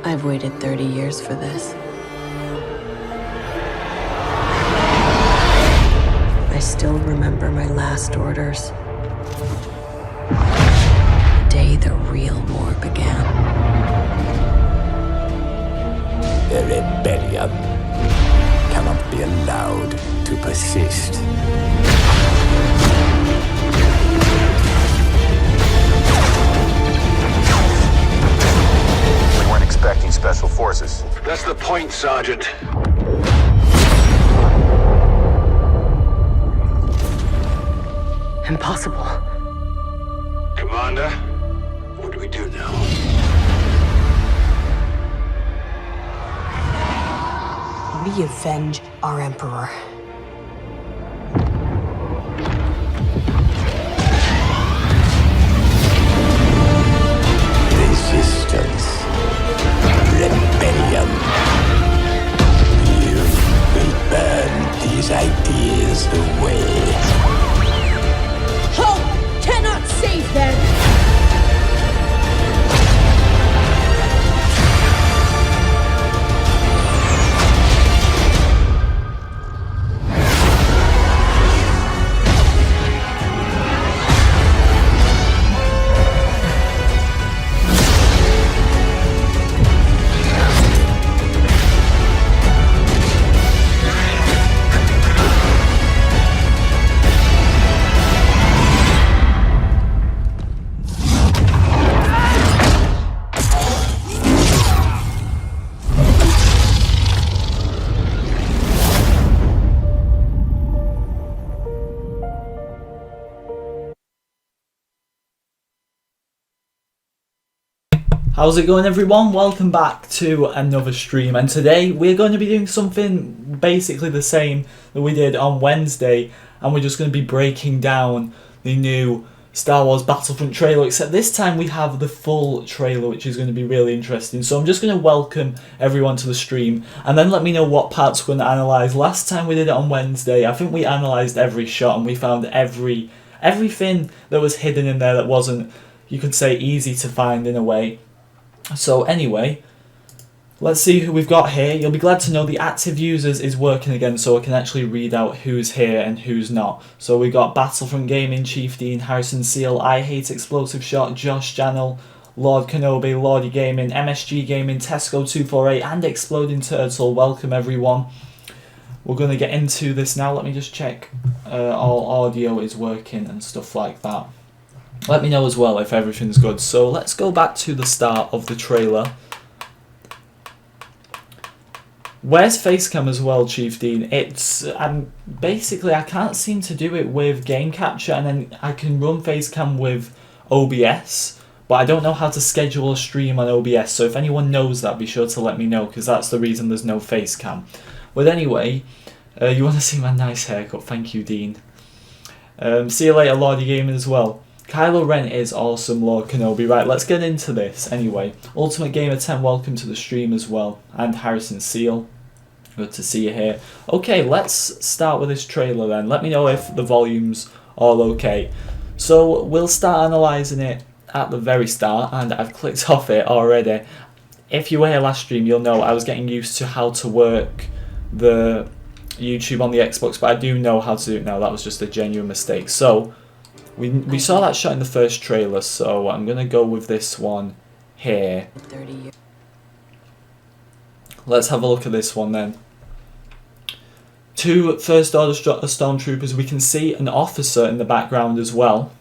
I've waited 30 years for this. I still remember my last orders. The day the real war began. The rebellion cannot be allowed to persist. We weren't expecting special forces. That's the point, Sergeant. Impossible. Commander, what do we do now? We avenge our Emperor. Resistance. Rebellion. You will burn these ideas away. Hope cannot save them! How's it going, everyone? Welcome back to another stream, and today we're going to be doing something basically the same that we did on Wednesday, and we're just going to be breaking down the new Star Wars Battlefront trailer, except this time we have the full trailer, which is going to be really interesting. So I'm just going to welcome everyone to the stream, and then let me know what parts we're going to analyse. Last time we did it on Wednesday, I think we analysed every shot, and we found everything that was hidden in there that wasn't, you could say, easy to find in a way. So anyway, let's see who we've got here. You'll be glad to know the active users is working again, so I can actually read out who's here and who's not. So we got Battlefront Gaming, Chief Dean, Harrison Seal, I Hate Explosive Shot, Josh Janel, Lord Kenobi, Lordy Gaming, MSG Gaming, Tesco248 and Exploding Turtle. Welcome everyone. We're going to get into this now. Let me just check all audio is working and stuff like that. Let me know as well if everything's good. So let's go back to the start of the trailer. Where's Facecam as well, Chief Dean? It's basically I can't seem to do it with Game Capture, and then I can run Facecam with OBS, but I don't know how to schedule a stream on OBS. So if anyone knows that, be sure to let me know, because that's the reason there's no Facecam. But anyway, you want to see my nice haircut? Thank you, Dean. See you later, Lordy Gaming as well. Kylo Ren is awesome, Lord Kenobi. Right, let's get into this anyway. Ultimate Gamer 10, welcome to the stream as well. And Harrison Seal, good to see you here. Okay, let's start with this trailer then. Let me know if the volume's all okay. So we'll start analysing it at the very start, and I've clicked off it already. If you were here last stream, you'll know I was getting used to how to work the YouTube on the Xbox, but I do know how to do it now. That was just a genuine mistake. So we saw that shot in the first trailer, so I'm going to go with this one here. Let's have a look at this one then. Two First Order Stormtroopers. We can see an officer in the background as well,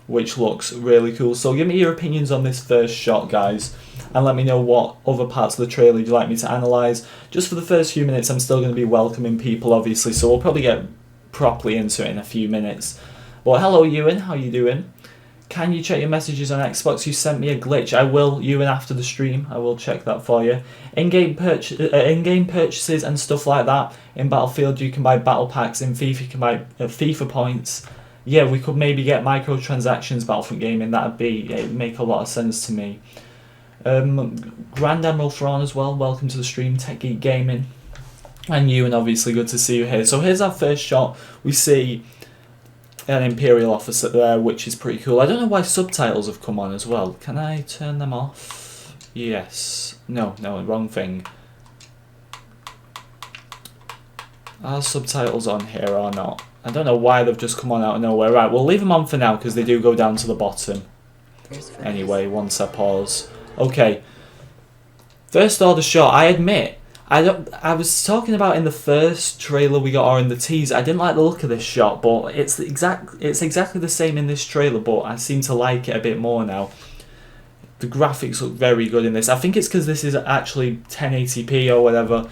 which looks really cool. So give me your opinions on this first shot, guys, and let me know what other parts of the trailer you'd like me to analyse. Just for the first few minutes, I'm still going to be welcoming people, obviously, so we'll probably get properly into it in a few minutes. Well, hello Ewan, how you doing? Can you check your messages on Xbox? You sent me a glitch. I will, Ewan, after the stream. I will check that for you. In-game purchases and stuff like that. In Battlefield, you can buy battle packs. In FIFA, you can buy FIFA points. Yeah, we could maybe get microtransactions, Battlefront Gaming. It'd make a lot of sense to me. Grand Admiral Thrawn as well. Welcome to the stream, Tech Geek Gaming. And Ewan, obviously, good to see you here. So here's our first shot. We see an Imperial officer there, which is pretty cool. I don't know why subtitles have come on as well. Can I turn them off? Yes. No, wrong thing. Are subtitles on here or not? I don't know why they've just come on out of nowhere. Right, we'll leave them on for now because they do go down to the bottom. Anyway, once I pause. Okay. First order shot. I admit, I was talking about in the first trailer we got, or in the teaser, I didn't like the look of this shot, but it's exactly the same in this trailer, but I seem to like it a bit more now. The graphics look very good in this. I think it's because this is actually 1080p or whatever,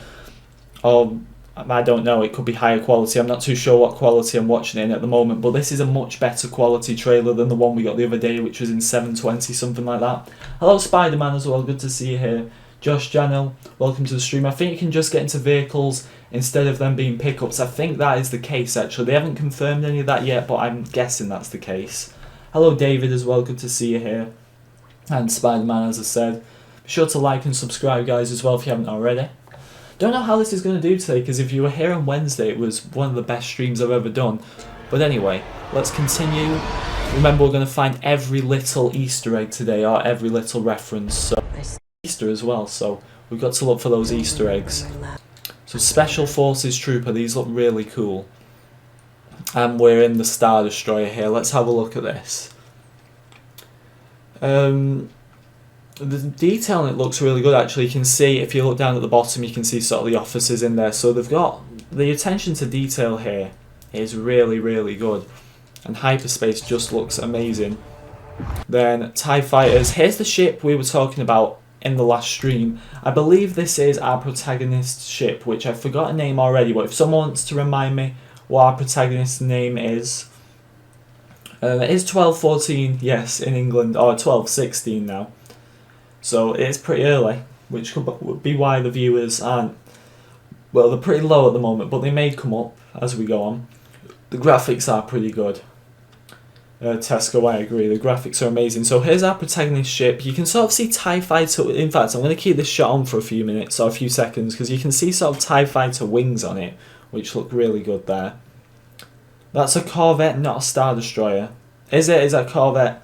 or I don't know, it could be higher quality. I'm not too sure what quality I'm watching it in at the moment, but this is a much better quality trailer than the one we got the other day, which was in 720, something like that. Hello Spider-Man as well, good to see you here. Josh Janel, welcome to the stream. I think you can just get into vehicles instead of them being pickups. I think that is the case actually. They haven't confirmed any of that yet, but I'm guessing that's the case. Hello David as well, good to see you here. And Spider-Man, as I said. Be sure to like and subscribe guys as well if you haven't already. Don't know how this is going to do today, because if you were here on Wednesday it was one of the best streams I've ever done. But anyway, let's continue. Remember, we're going to find every little Easter egg today, or every little reference. So Easter as well, so we've got to look for those Easter eggs. So Special Forces Trooper, these look really cool. And we're in the Star Destroyer here. Let's have a look at this. The detail in it looks really good actually. You can see, if you look down at the bottom, you can see sort of the officers in there. So they've got, the attention to detail here is really, really good. And hyperspace just looks amazing. Then TIE Fighters, here's the ship we were talking about in the last stream. I believe this is our protagonist's ship, which I forgot a name already, but if someone wants to remind me what our protagonist's name is. It is 1214, yes, in England, or 1216 now. So it is pretty early, which would be why the viewers aren't, well, they're pretty low at the moment, but they may come up as we go on. The graphics are pretty good. Tesco, I agree, the graphics are amazing. So here's our protagonist ship. You can sort of see TIE Fighter, in fact I'm going to keep this shot on for a few minutes, or a few seconds, because you can see sort of TIE Fighter wings on it, which look really good there. That's a Corvette, not a Star Destroyer. Is it? Is that Corvette?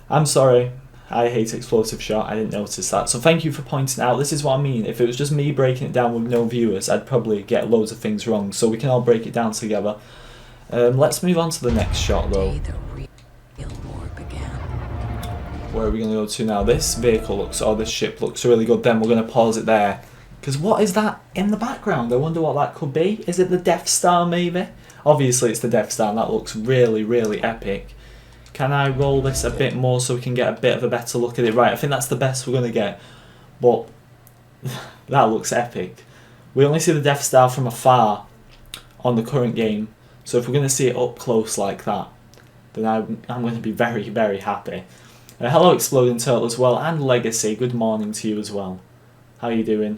I'm sorry. I hate explosive shot, I didn't notice that. So thank you for pointing out. This is what I mean. If it was just me breaking it down with no viewers, I'd probably get loads of things wrong. So we can all break it down together. Let's move on to the next shot though. Where are we going to go to now? This vehicle looks, or this ship looks really good. Then we're going to pause it there. Because what is that in the background? I wonder what that could be. Is it the Death Star maybe? Obviously it's the Death Star and that looks really, really epic. Can I roll this a bit more so we can get a bit of a better look at it? Right, I think that's the best we're going to get. But that looks epic. We only see the Death Star from afar on the current game. So if we're going to see it up close like that, then I'm going to be very, very happy. Hello Exploding Turtle as well, and Legacy, good morning to you as well. How are you doing?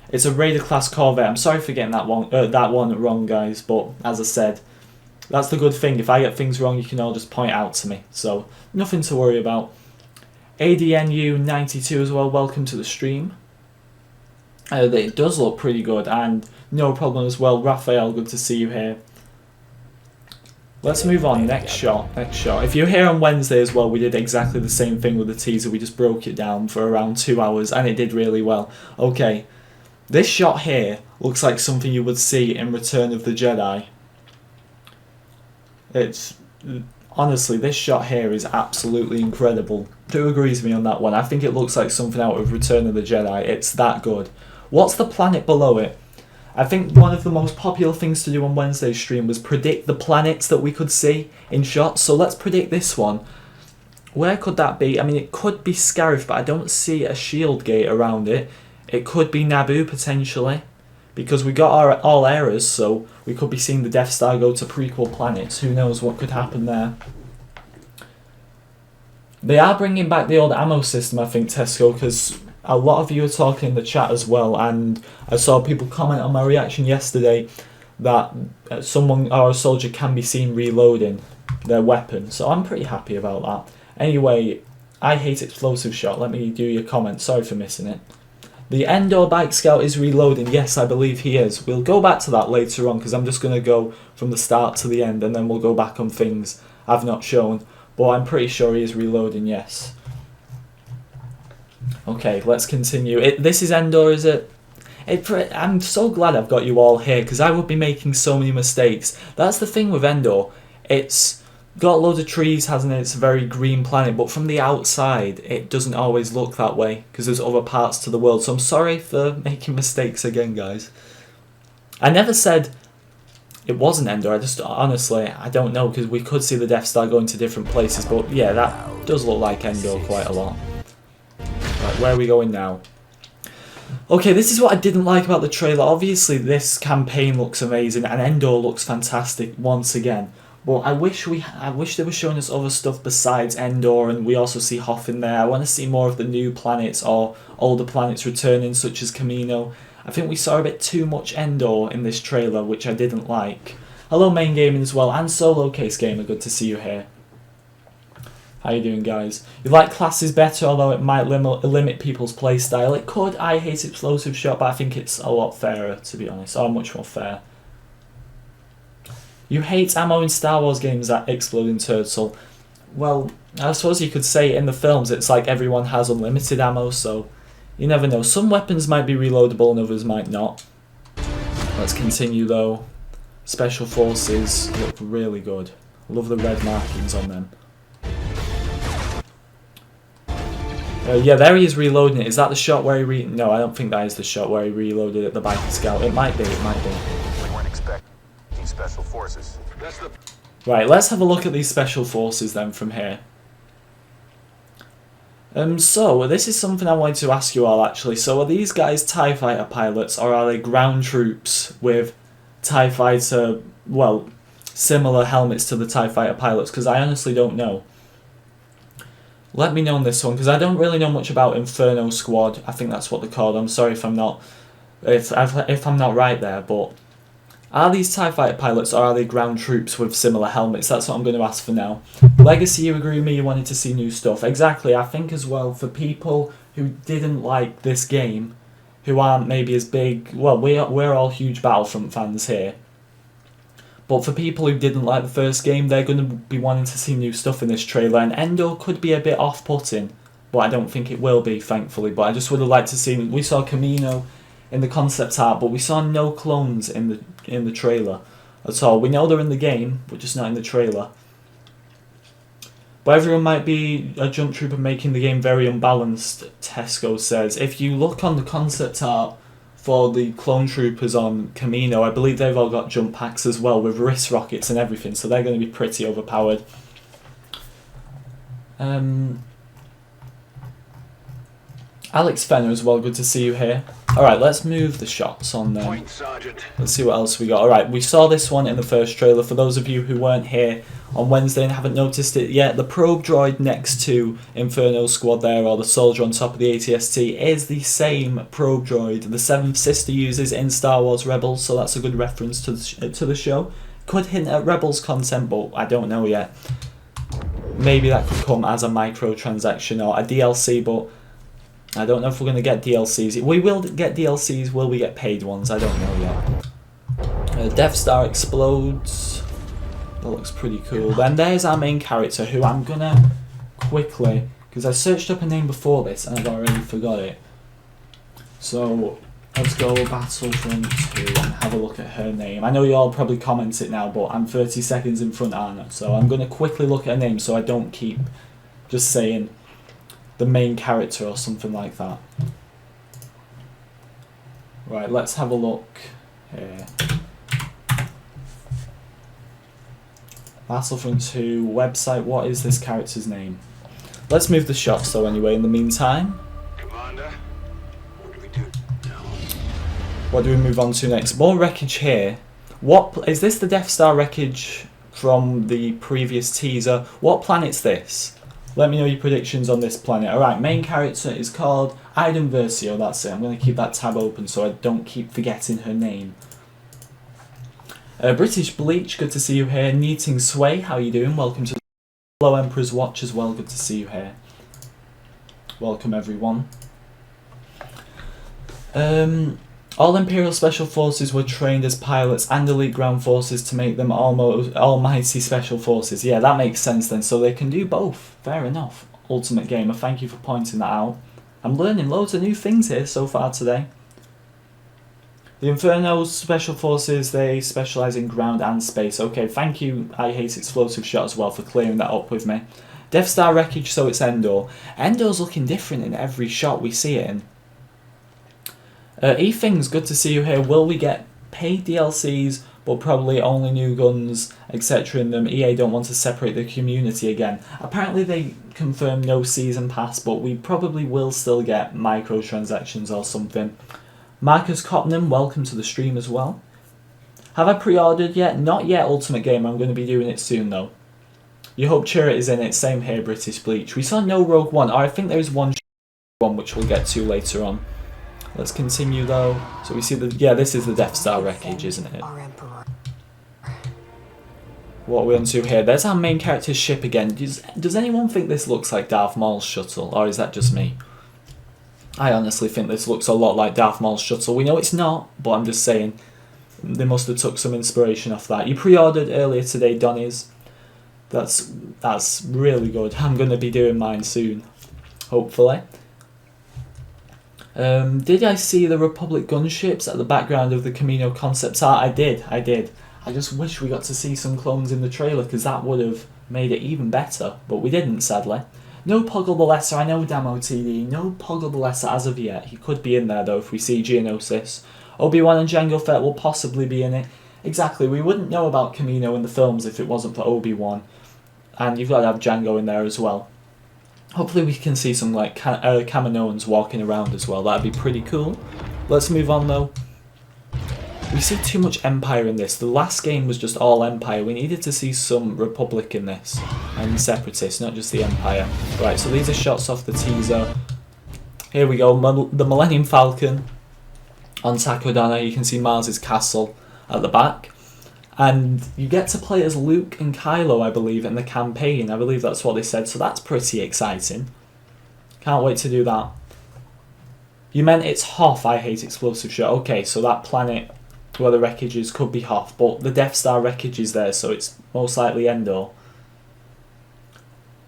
It's a Raider class Corvette. I'm sorry for getting that one wrong guys, but as I said, that's the good thing. If I get things wrong, you can all just point out to me. So, nothing to worry about. ADNU92 as well, welcome to the stream. It does look pretty good, and no problem as well. Raphael, good to see you here. Let's move on, next shot. If you're here on Wednesday as well, we did exactly the same thing with the teaser. We just broke it down for around 2 hours, and it did really well. Okay, this shot here looks like something you would see in Return of the Jedi. It's honestly, this shot here is absolutely incredible. Who agrees with me on that one? I think it looks like something out of Return of the Jedi. It's that good. What's the planet below it? I think one of the most popular things to do on Wednesday's stream was predict the planets that we could see in shots. So let's predict this one. Where could that be? I mean, it could be Scarif, but I don't see a shield gate around it. It could be Naboo potentially, because we got our all eras, so we could be seeing the Death Star go to prequel planets. Who knows what could happen there? They are bringing back the old ammo system, I think, Tesco, because a lot of you are talking in the chat as well, and I saw people comment on my reaction yesterday that someone or a soldier can be seen reloading their weapon, so I'm pretty happy about that. Anyway, I hate explosive shot. Let me do your comment. Sorry for missing it. The Endor Bike Scout is reloading. Yes, I believe he is. We'll go back to that later on, because I'm just going to go from the start to the end, and then we'll go back on things I've not shown. But I'm pretty sure he is reloading, yes. Okay, let's continue. This is Endor, is it? I'm so glad I've got you all here, because I would be making so many mistakes. That's the thing with Endor. It's got loads of trees, hasn't it? It's a very green planet, but from the outside, it doesn't always look that way, because there's other parts to the world. So I'm sorry for making mistakes again, guys. I never said it wasn't Endor. I just, honestly, I don't know, because we could see the Death Star going to different places, but yeah, that does look like Endor quite a lot. Right, where are we going now? Okay, this is what I didn't like about the trailer. Obviously, this campaign looks amazing, and Endor looks fantastic once again. But I wish they were showing us other stuff besides Endor, and we also see Hoth in there. I want to see more of the new planets or older planets returning, such as Camino. I think we saw a bit too much Endor in this trailer, which I didn't like. Hello, Main Gaming as well, and Solo Case Gamer. Good to see you here. How you doing, guys? You like classes better, although it might limit people's playstyle. It could. I hate explosive shot, but I think it's a lot fairer, to be honest, or much more fair. You hate ammo in Star Wars games at Exploding Turtle. Well, I suppose you could say in the films it's like everyone has unlimited ammo, so you never know. Some weapons might be reloadable and others might not. Let's continue though. Special Forces look really good. Love the red markings on them. Yeah, there he is reloading it. Is that the shot where he No, I don't think that is the shot where he reloaded at the Biker Scout. It might be, it might be. We weren't expecting special forces. Right, let's have a look at these Special Forces then from here. So, this is something I wanted to ask you all actually. So, are these guys TIE Fighter pilots, or are they ground troops with TIE Fighter, well, similar helmets to the TIE Fighter pilots? Because I honestly don't know. Let me know on this one, because I don't really know much about Inferno Squad. I think that's what they're called. I'm sorry if I'm not right there, but are these TIE Fighter pilots, or are they ground troops with similar helmets? That's what I'm going to ask for now. Legacy, you agree with me, you wanted to see new stuff. Exactly, I think as well, for people who didn't like this game, who aren't maybe as big, well, we're all huge Battlefront fans here. But for people who didn't like the first game, they're going to be wanting to see new stuff in this trailer. And Endor could be a bit off-putting, but I don't think it will be, thankfully. But I just would have liked to see... We saw Camino in the concept art, but we saw no clones in the trailer at all. We know they're in the game, but just not in the trailer. But everyone might be a jump trooper making the game very unbalanced, Tesco says. If you look on the concept art for the clone troopers on Camino, I believe they've all got jump packs as well with wrist rockets and everything, so they're going to be pretty overpowered. Alex Fenner as well, good to see you here. Alright, let's move the shots on them. Point, Sergeant. Let's see what else we got. Alright, we saw this one in the first trailer. For those of you who weren't here on Wednesday and haven't noticed it yet, the probe droid next to Inferno Squad there, or the soldier on top of the AT-ST, is the same probe droid the Seventh Sister uses in Star Wars Rebels, so that's a good reference to the show. Could hint at Rebels content, but I don't know yet. Maybe that could come as a microtransaction or a DLC, but I don't know if we're going to get DLCs. We will get DLCs, will we get paid ones? I don't know yet. Death Star explodes. That looks pretty cool. Then there's our main character, who I'm going to quickly, because I searched up a name before this and I've already forgot it. So let's go Battlefront 2 and have a look at her name. I know you all probably comment it now, but I'm 30 seconds in front, aren't I? So I'm going to quickly look at her name so I don't keep just saying the main character or something like that. Right, let's have a look here. Battlefront 2 website, what is this character's name? Let's move the shots though anyway in the meantime. Commander, what do we do now? What do we move on to next? More wreckage here. What is this, the Death Star wreckage from the previous teaser? What planet's this? Let me know your predictions on this planet. Alright, main character is called Iden Versio, that's it. I'm going to keep that tab open so I don't keep forgetting her name. British Bleach, good to see you here. Neating Sway, how you doing? Welcome to the Hello Emperor's Watch as well, good to see you here. Welcome everyone. All Imperial Special Forces were trained as pilots and elite ground forces to make them almost almighty special forces. Yeah, that makes sense then. So they can do both. Fair enough. Ultimate Gamer, thank you for pointing that out. I'm learning loads of new things here so far today. The Inferno Special Forces, they specialise in ground and space. Okay, thank you, I Hate Explosive Shot as well, for clearing that up with me. Death Star Wreckage, so it's Endor. Endor's looking different in every shot we see it in. E-Things, good to see you here. Will we get paid DLCs, but probably only new guns, etc. in them? EA don't want to separate the community again. Apparently they confirmed no season pass, but we probably will still get microtransactions or something. Marcus Copnam, welcome to the stream as well. Have I pre-ordered yet? Not yet, Ultimate Gamer. I'm going to be doing it soon though. You hope Chirrut is in it. Same here, British Bleach. We saw no Rogue One, or I think there is one which we'll get to later on. Let's continue though. So we see the, yeah, this is the Death Star Wreckage, isn't it? What are we on to here? There's our main character's ship again. Does anyone think this looks like Darth Maul's shuttle, or is that just me? I honestly think this looks a lot like Darth Maul's shuttle. We know it's not, but I'm just saying they must have took some inspiration off that. You pre-ordered earlier today, Donnies. That's really good. I'm going to be doing mine soon, hopefully. Did I see the Republic gunships at the background of the Camino concept art? I did. I just wish we got to see some clones in the trailer, because that would have made it even better, but we didn't, sadly. No Poggle the Lesser, I know Damo TD, no Poggle the Lesser as of yet. He could be in there though if we see Geonosis. Obi-Wan and Jango Fett will possibly be in it. Exactly, we wouldn't know about Camino in the films if it wasn't for Obi-Wan. And you've got to have Jango in there as well. Hopefully we can see some like Kaminoans walking around as well. That'd be pretty cool. Let's move on though. We see too much Empire in this. The last game was just all Empire. We needed to see some Republic in this. And Separatists, not just the Empire. Right, so these are shots off the teaser. Here we go. The Millennium Falcon on Takodana. You can see Mars's castle at the back. And you get to play as Luke and Kylo, I believe, in the campaign. I believe that's what they said, so that's pretty exciting. Can't wait to do that. You meant it's Hoth, I Hate Explosive Shot. Okay, so that planet where the wreckage is could be Hoth, but the Death Star wreckage is there, so it's most likely Endor.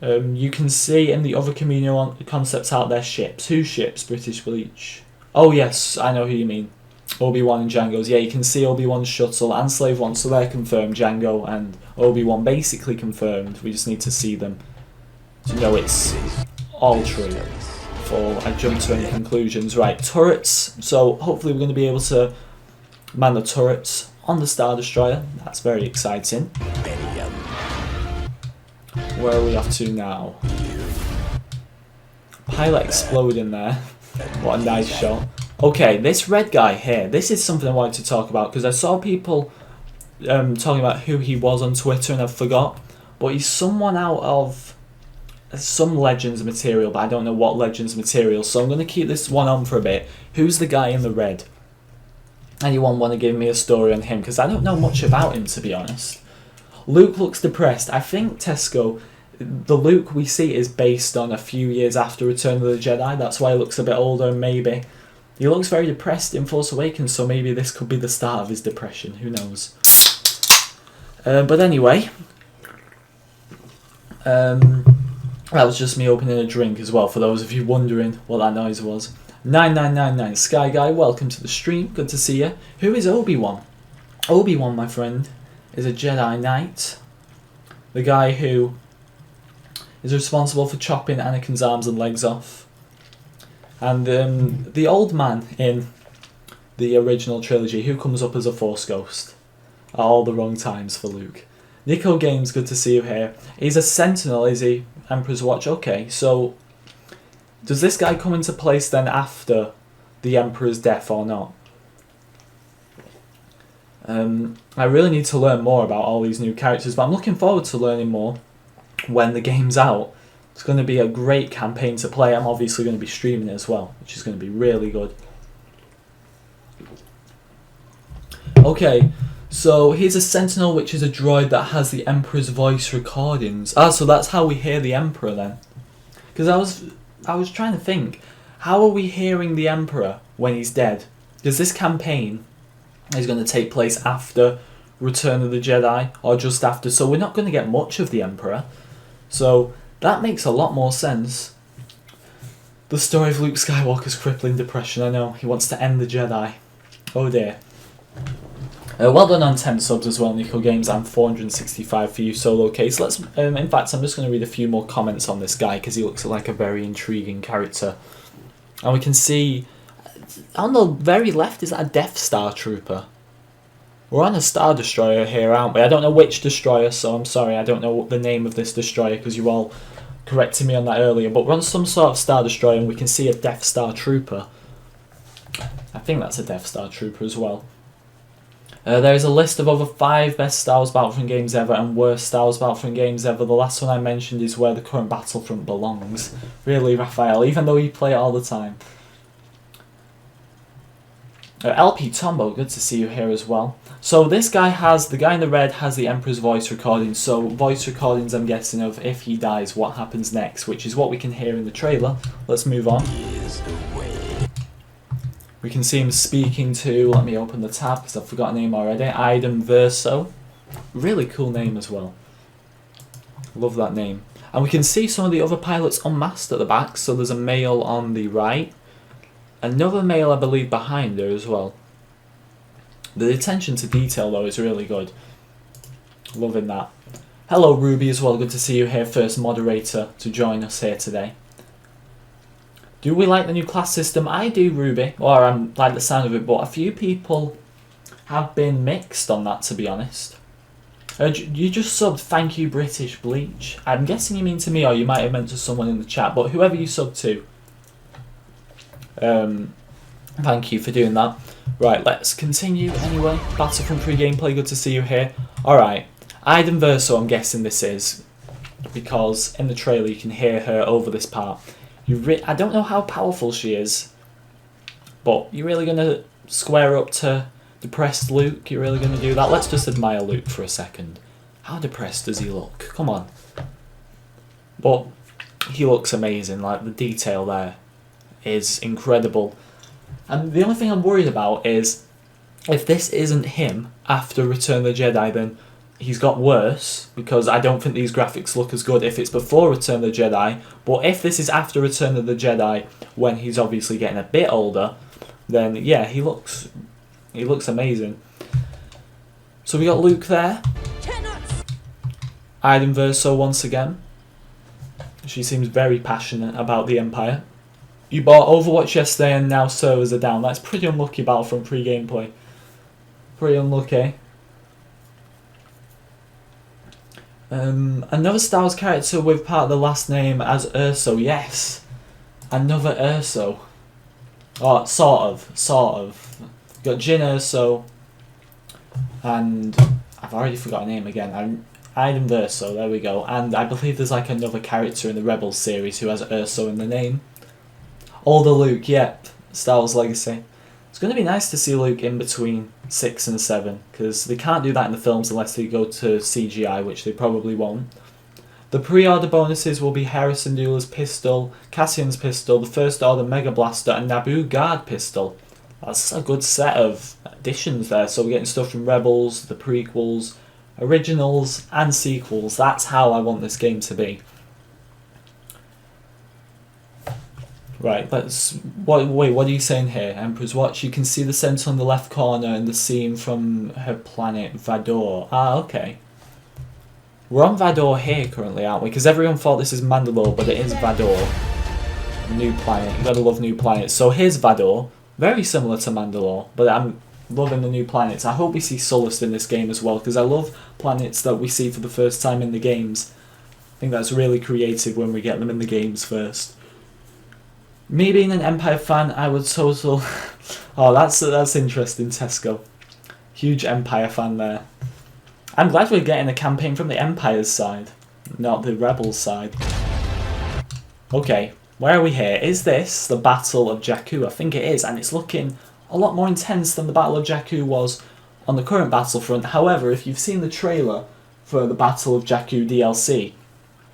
You can see in the other Camino concepts out there ships. Whose ships? British Bleach. Oh yes, I know who you mean. Obi-Wan and Jango's. Yeah, you can see Obi-Wan's shuttle and Slave One, so they're confirmed. Jango and Obi-Wan basically confirmed. We just need to see them to know it's all true before I jump to any conclusions. Right, turrets. So hopefully we're going to be able to man the turrets on the Star Destroyer. That's very exciting. Where are we off to now? Pilot exploding there. What a nice shot. Okay, this red guy here, this is something I wanted to talk about, because I saw people talking about who he was on Twitter and I forgot, but he's someone out of some Legends material, but I don't know what Legends material, so I'm going to keep this one on for a bit. Who's the guy in the red? Anyone want to give me a story on him, because I don't know much about him, to be honest. Luke looks depressed. I think, Tesco, the Luke we see is based on a few years after Return of the Jedi, that's why he looks a bit older, maybe. He looks very depressed in Force Awakens, so maybe this could be the start of his depression. Who knows? But anyway, that was just me opening a drink as well, for those of you wondering what that noise was. 9999 Sky Guy, welcome to the stream. Good to see you. Who is Obi-Wan? Obi-Wan, my friend, is a Jedi Knight. The guy who is responsible for chopping Anakin's arms and legs off. And the old man in the original trilogy, who comes up as a Force Ghost at all the wrong times for Luke. Nico Games, good to see you here. He's a Sentinel, is he? Emperor's Watch, okay. So, does this guy come into place then after the Emperor's death or not? I really need to learn more about all these new characters, but I'm looking forward to learning more when the game's out. It's going to be a great campaign to play. I'm obviously going to be streaming it as well, which is going to be really good. Okay, so here's a Sentinel, which is a droid that has the Emperor's voice recordings. Ah, so that's how we hear the Emperor then. Because I was trying to think, how are we hearing the Emperor when he's dead? Because this campaign is going to take place after Return of the Jedi, or just after, so we're not going to get much of the Emperor. So that makes a lot more sense. The story of Luke Skywalker's crippling depression. I know, he wants to end the Jedi. Oh dear. Well done on 10 subs as well, Nico Games, and 465 for you, Solo Case. Let's. In fact, I'm just going to read a few more comments on this guy because he looks like a very intriguing character. And we can see on the very left is that a Death Star trooper. We're on a Star Destroyer here, aren't we? I don't know which destroyer, so I'm sorry, I don't know the name of this destroyer because you all corrected me on that earlier. But we're on some sort of Star Destroyer and we can see a Death Star trooper. I think that's a Death Star trooper as well. There is a list of over 5 best Star Wars Battlefront games ever and worst Star Wars Battlefront games ever. The last one I mentioned is where the current Battlefront belongs. Really, Raphael, even though you play it all the time. LP Tombo, good to see you here as well. So this guy has, the guy in the red has the Emperor's voice recording. So voice recordings, I'm guessing, of if he dies, what happens next, which is what we can hear in the trailer. Let's move on. We can see him speaking to, let me open the tab because I've forgotten the name already, Iden Verso. Really cool name as well. Love that name. And we can see some of the other pilots unmasked at the back. So there's a male on the right. Another male, I believe, behind her as well. The attention to detail, though, is really good. Loving that. Hello, Ruby, as well. Good to see you here, first moderator to join us here today. Do we like the new class system? I do, Ruby, or I like the sound of it, but a few people have been mixed on that, to be honest. You just subbed Thank You British Bleach. I'm guessing you mean to me, or you might have meant to someone in the chat, but whoever you subbed to, thank you for doing that. Right, let's continue anyway. Battlefront 3 gameplay, good to see you here. Alright, Iden Verso, I'm guessing this is, because in the trailer you can hear her over this part. I don't know how powerful she is, but you're really going to square up to depressed Luke? You're really going to do that? Let's just admire Luke for a second. How depressed does he look? Come on. But he looks amazing, like the detail there is incredible. And the only thing I'm worried about is if this isn't him after Return of the Jedi, then he's got worse, because I don't think these graphics look as good if it's before Return of the Jedi. But if this is after Return of the Jedi, when he's obviously getting a bit older, then yeah, he looks amazing. So we got Luke there. Iden Verso once again. She seems very passionate about the Empire. You bought Overwatch yesterday and now servers are down. That's pretty unlucky, Battlefront pre-gameplay. Pretty unlucky. Another Star Wars character with part of the last name as Urso. Yes, another Urso. Oh, sort of. Got Jyn Urso, and I've already forgotten her name again. Iden Verso. There we go. And I believe there's like another character in the Rebels series who has Urso in the name. Older Luke. Yep. Star Wars Legacy. It's going to be nice to see Luke in between 6 and 7, because they can't do that in the films unless they go to CGI, which they probably won't. The pre-order bonuses will be Harrison Doula's pistol, Cassian's pistol, the First Order Mega Blaster, and Naboo Guard pistol. That's a good set of additions there. So we're getting stuff from Rebels, the prequels, originals, and sequels. That's how I want this game to be. Right, wait, what are you saying here, Emperor's Watch? You can see the Sentinel in the left corner and the scene from her planet, Vador. Ah, okay. We're on Vador here currently, aren't we? Because everyone thought this is Mandalore, but it is Vador. New planet. You gotta love new planets. So here's Vador. Very similar to Mandalore, but I'm loving the new planets. I hope we see Sullust in this game as well, because I love planets that we see for the first time in the games. I think that's really creative when we get them in the games first. Me being an Empire fan, I would total... Oh, that's interesting, Tesco. Huge Empire fan there. I'm glad we're getting a campaign from the Empire's side, not the Rebels' side. Okay, where are we here? Is this the Battle of Jakku? I think it is, and it's looking a lot more intense than the Battle of Jakku was on the current Battlefront. However, if you've seen the trailer for the Battle of Jakku DLC,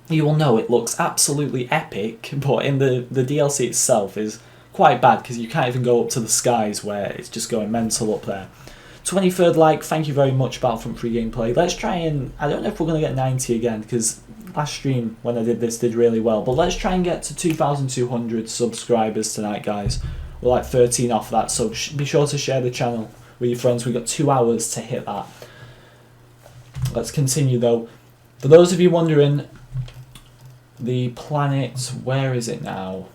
you will know it looks absolutely epic, but in the DLC itself is quite bad because you can't even go up to the skies where it's just going mental up there. 23rd like, thank you very much, Battlefront free gameplay. Let's try and, I don't know if we're going to get 90 again, because last stream when I did this did really well, but let's try and get to 2,200 subscribers tonight, guys. We're like 13 off that, so be sure to share the channel with your friends. We've got 2 hours to hit that. Let's continue though. For those of you wondering, the planet, where is it now?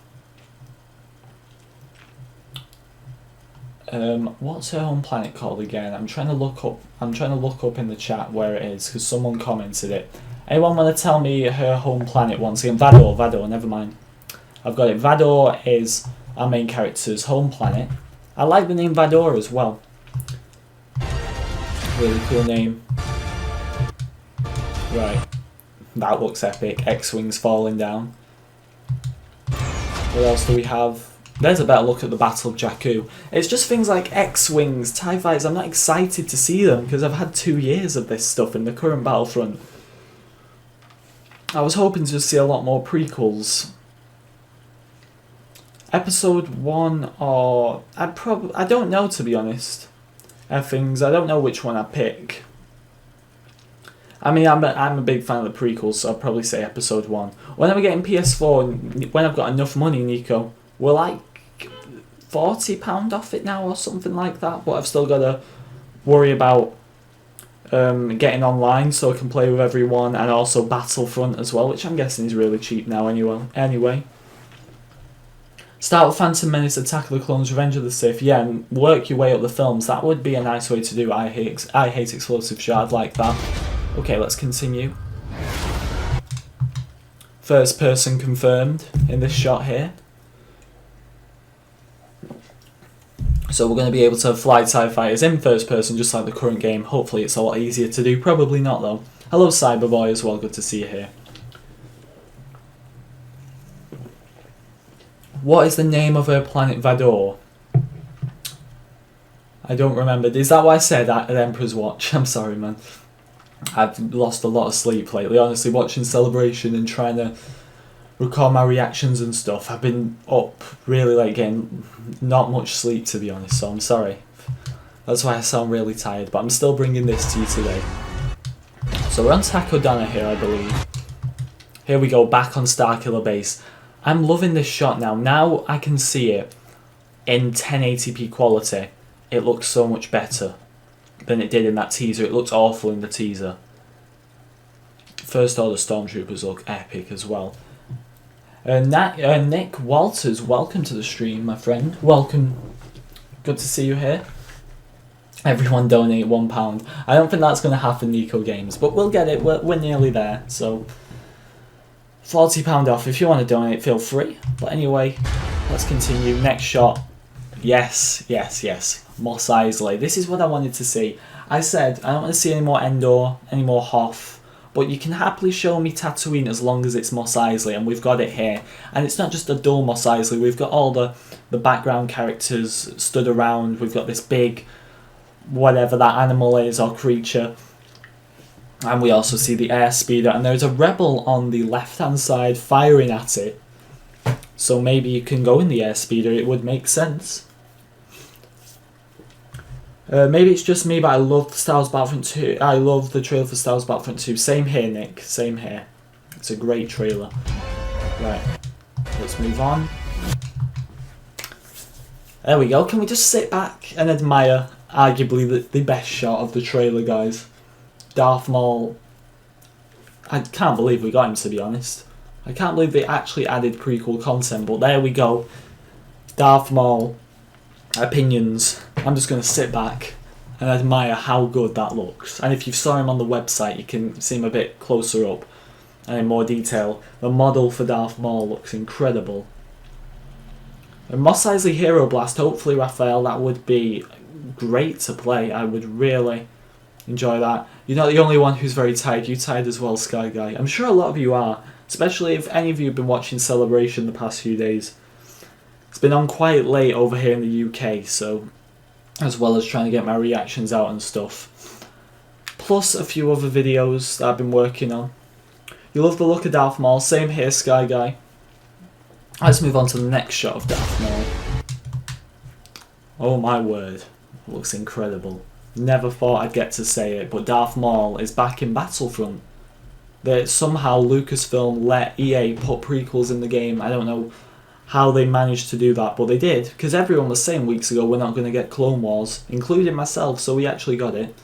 What's her home planet called again? I'm trying to look up in the chat where it is, because someone commented it. Anyone want to tell me her home planet once again? Vador, never mind. I've got it. Vador is our main character's home planet. I like the name Vador as well. Really cool name. Right. That looks epic. X-Wings falling down. What else do we have? There's a better look at the Battle of Jakku. It's just things like X-Wings, TIE Fighters. I'm not excited to see them because I've had 2 years of this stuff in the current Battlefront. I was hoping to see a lot more prequels. Episode 1 or... I don't know, to be honest. I don't know which one I'd pick. I mean, I'm a big fan of the prequels, so I'd probably say episode 1. When am I getting PS4 and when I've got enough money, Nico? We're like £40 off it now or something like that, but I've still got to worry about getting online so I can play with everyone, and also Battlefront as well, which I'm guessing is really cheap now anyway. Start with Phantom Menace, Attack of the Clones, Revenge of the Sith, yeah, and work your way up the films. That would be a nice way to do. I hate explosive shard like that. Okay, let's continue. First person confirmed in this shot here. So we're going to be able to fly TIE Fighters in first person just like the current game. Hopefully it's a lot easier to do. Probably not though. Hello Cyberboy as well, good to see you here. What is the name of her planet? Vador? I don't remember. Is that what I said at Emperor's Watch? I'm sorry, man. I've lost a lot of sleep lately, honestly, watching Celebration and trying to record my reactions and stuff. I've been up really late, getting not much sleep, to be honest, so I'm sorry. That's why I sound really tired, but I'm still bringing this to you today. So we're on Takodana here, I believe. Here we go, back on Starkiller Base. I'm loving this shot now. Now I can see it in 1080p quality. It looks so much better than it did in that teaser. It looked awful in the teaser. First Order Stormtroopers look epic as well. Nick Walters, welcome to the stream, my friend. Welcome. Good to see you here. Everyone donate £1. I don't think that's going to happen, Nico Games, but we'll get it. We're nearly there. So £40 off. If you want to donate, feel free. But anyway, let's continue. Next shot. Yes. Mos Eisley. This is what I wanted to see. I said I don't want to see any more Endor, any more Hoth, but you can happily show me Tatooine as long as it's Mos Eisley, and we've got it here. And it's not just a dull Mos Eisley. We've got all the background characters stood around. We've got this big, whatever that animal is or creature. And we also see the airspeeder, and there's a rebel on the left-hand side firing at it. So maybe you can go in the airspeeder. It would make sense. Maybe it's just me, but I love Star Wars Battlefront 2. I love the trailer for Star Wars Battlefront 2. Same here, Nick. Same here. It's a great trailer. Right. Let's move on. There we go. Can we just sit back and admire arguably the best shot of the trailer, guys? Darth Maul. I can't believe we got him, to be honest. I can't believe they actually added prequel content, but there we go. Darth Maul. Opinions. I'm just going to sit back and admire how good that looks. And if you saw him on the website, you can see him a bit closer up and in more detail. The model for Darth Maul looks incredible. And Mos Eisley Hero Blast, hopefully, Raphael, that would be great to play. I would really enjoy that. You're not the only one who's very tired. You're tired as well, Sky Guy. I'm sure a lot of you are, especially if any of you have been watching Celebration the past few days. It's been on quite late over here in the UK, so as well as trying to get my reactions out and stuff. Plus a few other videos that I've been working on. You love the look of Darth Maul. Same here, Sky Guy. Let's move on to the next shot of Darth Maul. Oh my word. Looks incredible. Never thought I'd get to say it, but Darth Maul is back in Battlefront. That somehow Lucasfilm let EA put prequels in the game. I don't know how they managed to do that, but they did, because everyone was saying weeks ago we're not going to get Clone Wars, including myself, so we actually got it.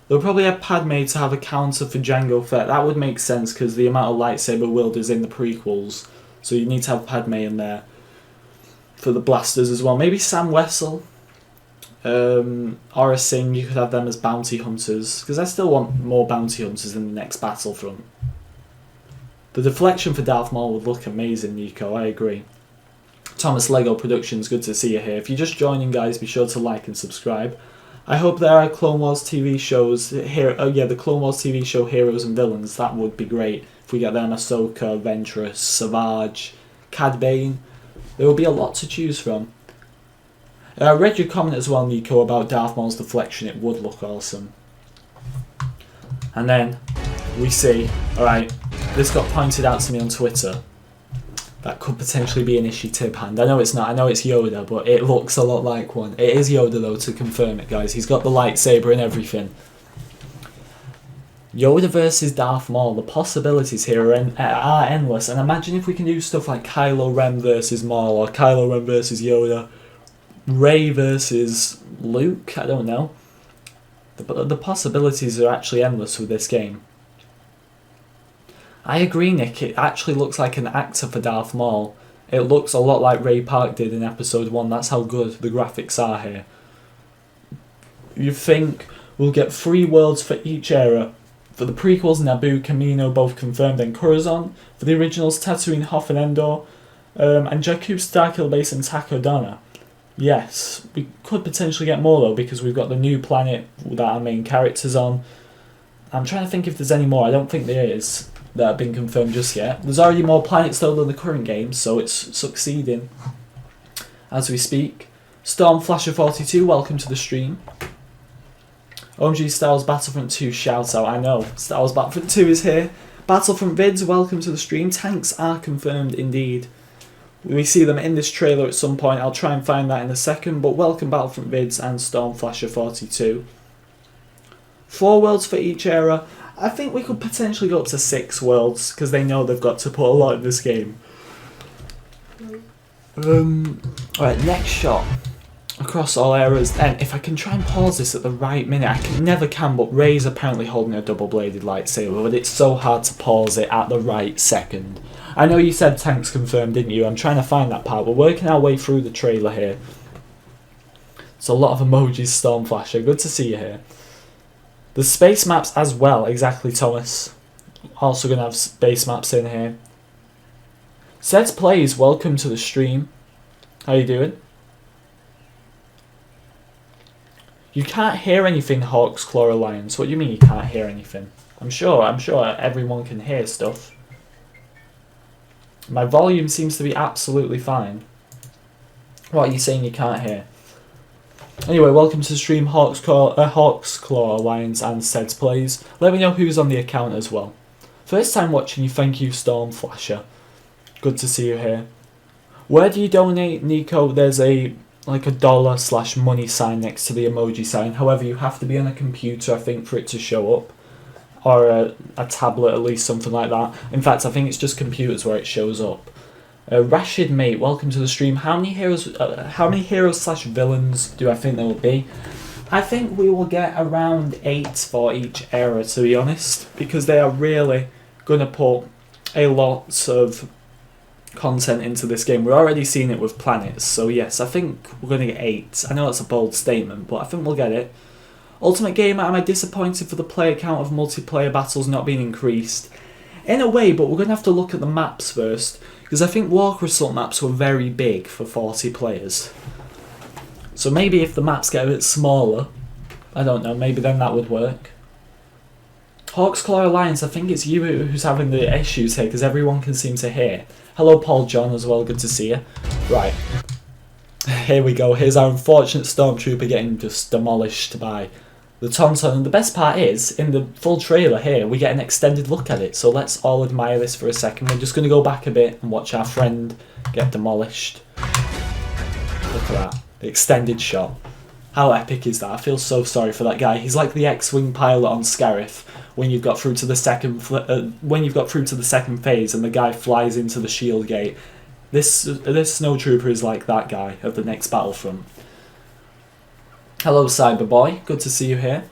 They'll probably have Padme to have a counter for Jango Fett. That would make sense, because the amount of lightsaber wield is in the prequels, so you need to have Padme in there for the blasters as well. Maybe Sam Wessel, Aura Singh, you could have them as bounty hunters, because I still want more bounty hunters in the next Battlefront. The deflection for Darth Maul would look amazing, Nico, I agree. Thomas Lego Productions, good to see you here. If you're just joining, guys, be sure to like and subscribe. I hope there are Clone Wars TV shows here. Oh yeah, the Clone Wars TV show Heroes and Villains. That would be great if we get them. Ahsoka, Ventress, Savage, Cad Bane. There will be a lot to choose from. I read your comment as well, Nico, about Darth Maul's deflection. It would look awesome. And then we see, alright, this got pointed out to me on Twitter. That could potentially be an initiative hand. I know it's not. I know it's Yoda, but it looks a lot like one. It is Yoda, though, to confirm it, guys. He's got the lightsaber and everything. Yoda versus Darth Maul. The possibilities here are endless. And imagine if we can do stuff like Kylo Ren versus Maul, or Kylo Ren versus Yoda, Rey versus Luke. I don't know. The possibilities are actually endless with this game. I agree, Nick, it actually looks like an actor for Darth Maul. It looks a lot like Ray Park did in episode 1, that's how good the graphics are here. You think we'll get 3 worlds for each era. For the prequels, Naboo, Kamino, both confirmed, and Coruscant. For the originals, Tatooine, Hoth and Endor. And Jakku's Starkill Base and Takodana. Yes, we could potentially get more though, because we've got the new planet that our main character's on. I'm trying to think if there's any more. I don't think there is that have been confirmed just yet. There's already more planets though than the current game, so it's succeeding as we speak. Stormflasher42, welcome to the stream. OMG Star Wars Battlefront 2 shout out. I know, Star Wars Battlefront 2 is here. Battlefront Vids, welcome to the stream. Tanks are confirmed indeed. We see them in this trailer at some point. I'll try and find that in a second, but welcome Battlefront Vids and Stormflasher42. 4 worlds for each era. I think we could potentially go up to 6 worlds, because they know they've got to put a lot in this game. Alright, next shot. Across all eras. And if I can try and pause this at the right minute, I never can, but Rey's apparently holding a double-bladed lightsaber, but it's so hard to pause it at the right second. I know you said tanks confirmed, didn't you? I'm trying to find that part. We're working our way through the trailer here. It's a lot of emojis, Stormflasher. Good to see you here. The space maps as well, exactly, Thomas. Also going to have space maps in here. Sets Plays, welcome to the stream. How you doing? You can't hear anything, Hawks Claw Alliance. What do you mean you can't hear anything? I'm sure everyone can hear stuff. My volume seems to be absolutely fine. What are you saying you can't hear? Anyway, welcome to the stream, Hawks Claw Alliance and Seds Plays. Let me know who's on the account as well. First time watching you, thank you, Stormflasher. Good to see you here. Where do you donate, Nico? There's like a $/money sign next to the emoji sign. However, you have to be on a computer, I think, for it to show up. Or a tablet, at least, something like that. In fact, I think it's just computers where it shows up. Rashid mate, welcome to the stream. How many heroes/villains do I think there will be? I think we will get around 8 for each era, to be honest, because they are really going to put a lot of content into this game. We're already seeing it with planets, so yes, I think we're going to get 8. I know that's a bold statement, but I think we'll get it. Ultimate Gamer, am I disappointed for the player count of multiplayer battles not being increased? In a way, but we're going to have to look at the maps first, because I think War Crystal maps were very big for 40 players. So maybe if the maps get a bit smaller, I don't know, maybe then that would work. Hawks Claw Alliance, I think it's you who's having the issues here, because everyone can seem to hear. Hello Paul John as well, good to see you. Right, here we go, here's our unfortunate Stormtrooper getting just demolished by the Tauntaun, and the best part is, in the full trailer here, we get an extended look at it, so let's all admire this for a second. We're just going to go back a bit and watch our friend get demolished. Look at that, the extended shot. How epic is that? I feel so sorry for that guy. He's like the X-wing pilot on Scarif when you've got through to the second phase and the guy flies into the shield gate. This snowtrooper is like that guy of the next Battlefront. Hello, Cyberboy. Good to see you here.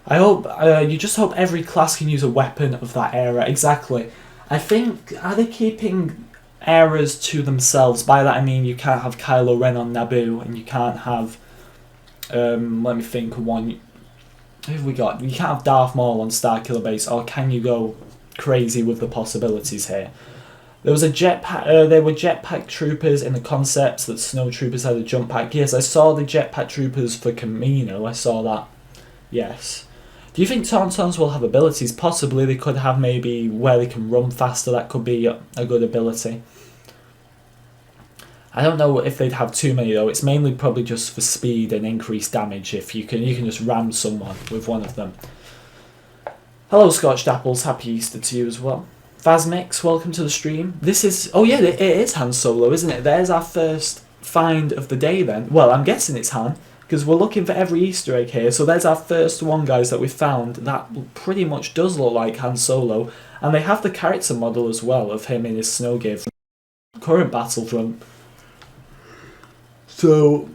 I hope you just hope every class can use a weapon of that era. Exactly. I think, are they keeping eras to themselves? By that I mean you can't have Kylo Ren on Naboo, and you can't have let me think of one. Who have we got? You can't have Darth Maul on Starkiller Base, or can you go crazy with the possibilities here? There was a jetpack. There were jetpack troopers in the concepts that snow troopers had a jump pack. Yes, I saw the jetpack troopers for Camino. I saw that. Yes. Do you think Tauntauns will have abilities? Possibly. They could have maybe where they can run faster. That could be a good ability. I don't know if they'd have too many though. It's mainly probably just for speed and increased damage. If you can just ram someone with one of them. Hello, Scotched Apples. Happy Easter to you as well. Phasmix, welcome to the stream. This is... Oh yeah, it is Han Solo, isn't it? There's our first find of the day then. Well, I'm guessing it's Han, because we're looking for every Easter egg here. So there's our first one, guys, that we found. That pretty much does look like Han Solo. And they have the character model as well of him in his snow gear from current Battlefront. So,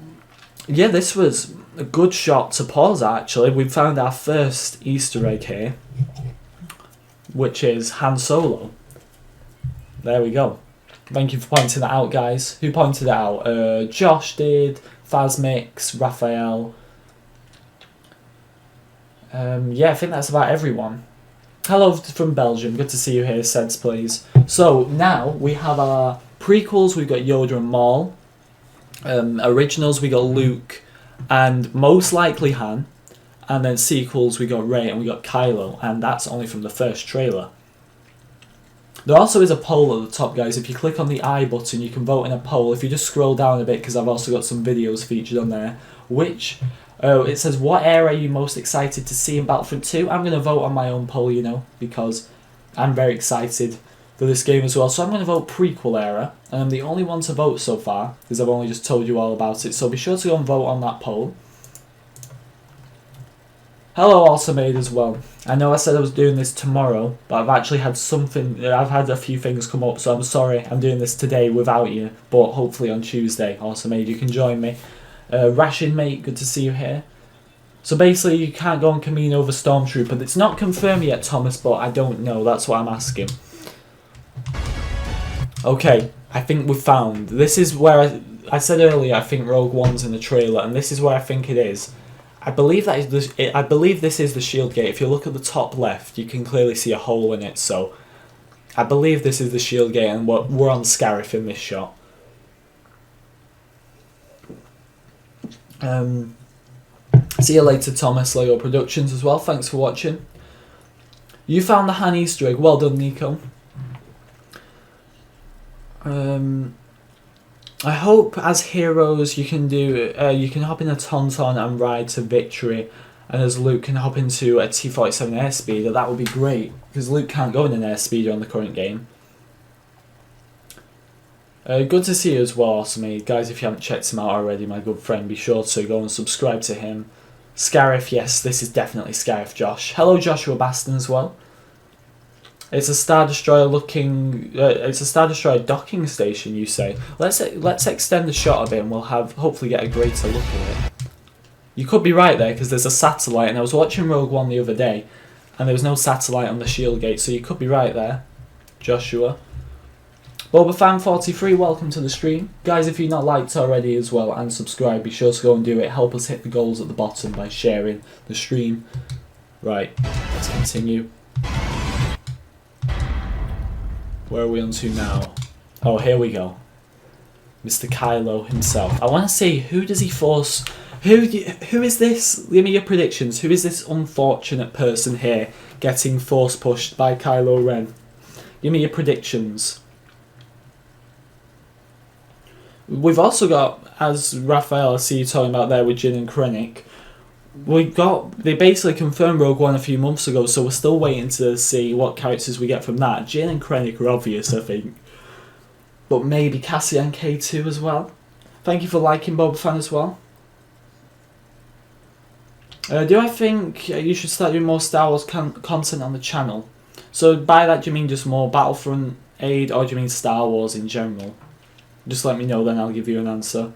yeah, this was a good shot to pause at, actually. We found our first Easter egg here, which is Han Solo. There we go. Thank you for pointing that out, guys. Who pointed it out? Josh did, Phasmix, Raphael. Yeah, I think that's about everyone. Hello from Belgium. Good to see you here, Seds, please. So, now we have our prequels. We've got Yoda and Maul. Originals, we got Luke and most likely Han. And then sequels, we got Rey and we got Kylo, and that's only from the first trailer. There also is a poll at the top, guys. If you click on the I button, you can vote in a poll. If you just scroll down a bit, because I've also got some videos featured on there. It says, what era are you most excited to see in Battlefront 2? I'm going to vote on my own poll, you know, because I'm very excited for this game as well. So I'm going to vote prequel era, and I'm the only one to vote so far, because I've only just told you all about it. So be sure to go and vote on that poll. Hello, Awesome Aid as well. I know I said I was doing this tomorrow, but I've actually had I've had a few things come up, so I'm sorry I'm doing this today without you, but hopefully on Tuesday, Awesome Aid, you can join me. Ration Mate, good to see you here. So basically, you can't go on Camino over Stormtrooper. It's not confirmed yet, Thomas, but I don't know. That's what I'm asking. Okay, I think we've found. This is where I said earlier I think Rogue One's in the trailer, and this is where I think it is. I believe this is the shield gate. If you look at the top left, you can clearly see a hole in it. So, I believe this is the shield gate, and we're on Scarif in this shot. See you later, Thomas. Lego Productions as well. Thanks for watching. You found the Han Easter egg. Well done, Nico. I hope as heroes you can hop in a Tauntaun and ride to victory, and as Luke can hop into a T-47 airspeeder. That would be great, because Luke can't go in an airspeeder on the current game. Good to see you as well, Awesome. Guys, if you haven't checked him out already, my good friend, be sure to go and subscribe to him. Scarif, yes, this is definitely Scarif, Josh. Hello, Joshua Baston as well. It's a Star Destroyer looking. It's a Star Destroyer docking station, you say. Let's extend the shot a bit, and we'll hopefully get a greater look at it. You could be right there, because there's a satellite, and I was watching Rogue One the other day, and there was no satellite on the shield gate, so you could be right there, Joshua. BobaFan43, welcome to the stream. Guys, if you've not liked already as well and subscribed, be sure to go and do it. Help us hit the goals at the bottom by sharing the stream. Right, let's continue. Where are we on to now? Oh, here we go. Mr. Kylo himself. I want to see, who does he force? Who is this? Give me your predictions. Who is this unfortunate person here getting force pushed by Kylo Ren? Give me your predictions. We've also got, as Raphael, I see you talking about there with Jin and Krennic, they basically confirmed Rogue One a few months ago, so we're still waiting to see what characters we get from that. Jin and Krennic are obvious, I think. But maybe Cassian K2 as well. Thank you for liking, Boba Fan, as well. Do I think you should start doing more Star Wars content on the channel? So by that do you mean just more Battlefront aid, or do you mean Star Wars in general? Just let me know, then I'll give you an answer.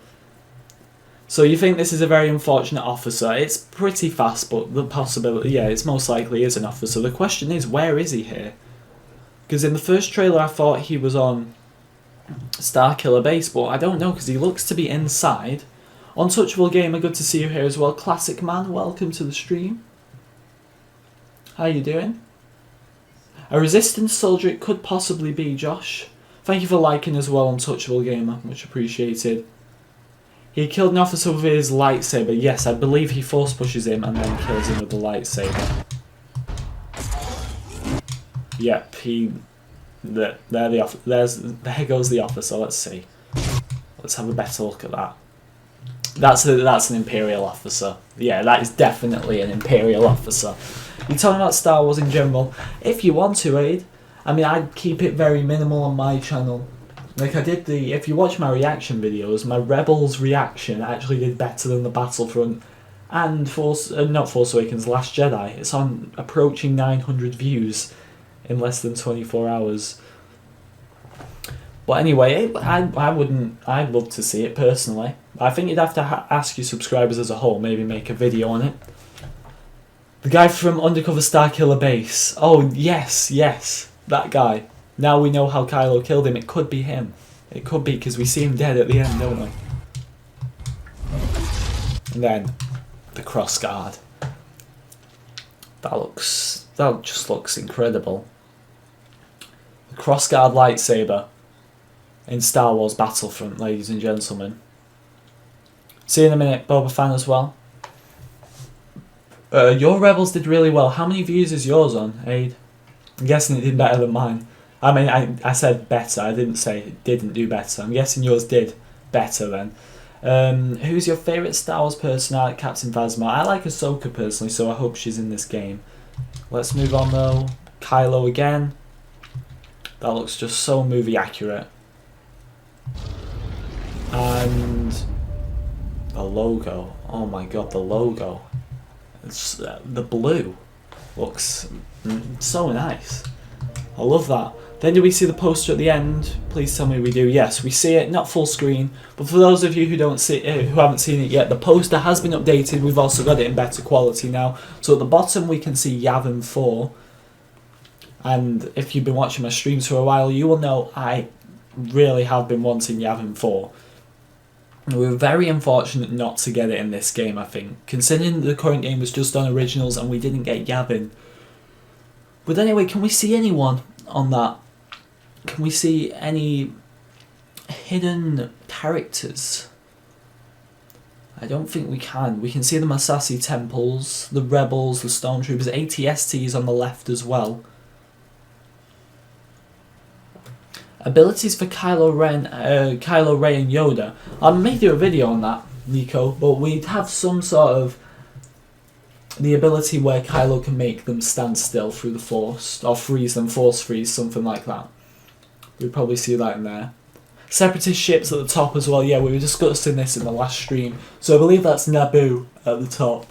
So you think this is a very unfortunate officer. It's pretty fast, but the possibility, yeah, it's most likely is an officer. The question is, where is he here? Because in the first trailer I thought he was on Starkiller base, but I don't know because he looks to be inside. Untouchable Gamer, good to see you here as well. Classic Man, welcome to the stream. How you doing? A resistance soldier it could possibly be, Josh. Thank you for liking as well, Untouchable Gamer, much appreciated. He killed an officer with his lightsaber. Yes, I believe he force pushes him and then kills him with the lightsaber. Yep, there goes the officer. Let's see. Let's have a better look at that. That's an Imperial officer. Yeah, that is definitely an Imperial officer. You're talking about Star Wars in general. If you want to, Aid, I mean, I'd keep it very minimal on my channel. Like I did if you watch my reaction videos, my Rebels reaction actually did better than the Battlefront and not Force Awakens, Last Jedi. It's on approaching 900 views in less than 24 hours. But anyway, I'd love to see it personally. I think you'd have to ask your subscribers as a whole, maybe make a video on it. The guy from Undercover Starkiller Base. Oh, yes, that guy. Now we know how Kylo killed him. It could be him. It could be, because we see him dead at the end, don't we? And then, the cross guard. That just looks incredible. The cross guard lightsaber in Star Wars Battlefront, ladies and gentlemen. See you in a minute, Boba fan as well. Your Rebels did really well. How many views is yours on, Aid? I'm guessing it did better than mine. I mean, I said better. I didn't say it didn't do better. I'm guessing yours did better then. Who's your favourite Star Wars person? I like Captain Phasma. I like Ahsoka personally, so I hope she's in this game. Let's move on though. Kylo again. That looks just so movie accurate. And the logo. Oh my god, the logo. It's the blue looks so nice. I love that. Then do we see the poster at the end? Please tell me we do. Yes, we see it, not full screen, but for those of you who don't see it, who haven't seen it yet, the poster has been updated. We've also got it in better quality now. So at the bottom we can see Yavin 4. And if you've been watching my streams for a while, you will know I really have been wanting Yavin 4. We were very unfortunate not to get it in this game, I think, considering the current game was just on Originals and we didn't get Yavin. But anyway, can we see anyone on that? Can we see any hidden characters? I don't think we can. We can see the Massassi temples, the rebels, the stormtroopers, ATSTs on the left as well. Abilities for Kylo Ren, Kylo Ray and Yoda. I may do a video on that, Nico, but we'd have some sort of the ability where Kylo can make them stand still through the Force, or freeze them, Force freeze, something like that. We'd probably see that in there. Separatist ships at the top as well. Yeah, we were discussing this in the last stream. So I believe that's Naboo at the top.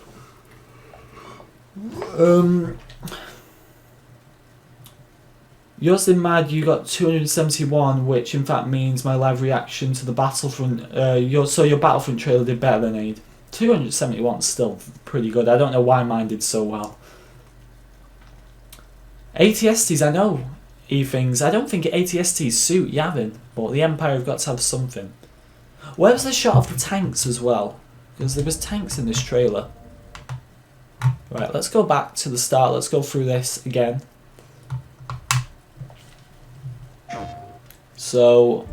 Yours did mad, you got 271, which in fact means my live reaction to the Battlefront, so your Battlefront trailer did better than Aid. 271 is still pretty good. I don't know why mine did so well. ATSTs, I know E-things. I don't think ATSTs suit Yavin, but the Empire have got to have something. Where was the shot of the tanks as well? Because there was tanks in this trailer. Right, let's go back to the start. Let's go through this again. So,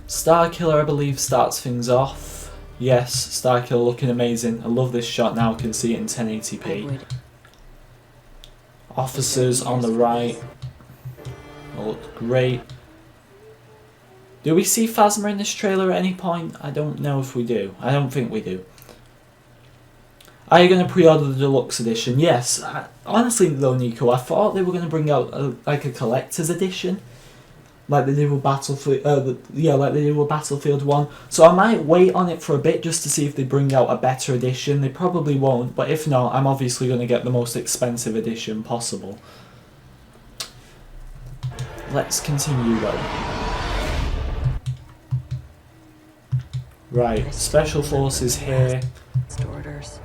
Starkiller, I believe, starts things off. Yes, Starkiller looking amazing. I love this shot now. I can see it in 1080p. Officers on the right. They look great. Do we see Phasma in this trailer at any point? I don't know if we do. I don't think we do. Are you going to pre-order the deluxe edition? Yes. Honestly though, Nico, I thought they were going to bring out like a collector's edition. like they did with Battlefield. Like they did with Battlefield 1. So I might wait on it for a bit just to see if they bring out a better edition. They probably won't, but if not, I'm obviously going to get the most expensive edition possible. Let's continue though. Right, Special Forces here. Orders.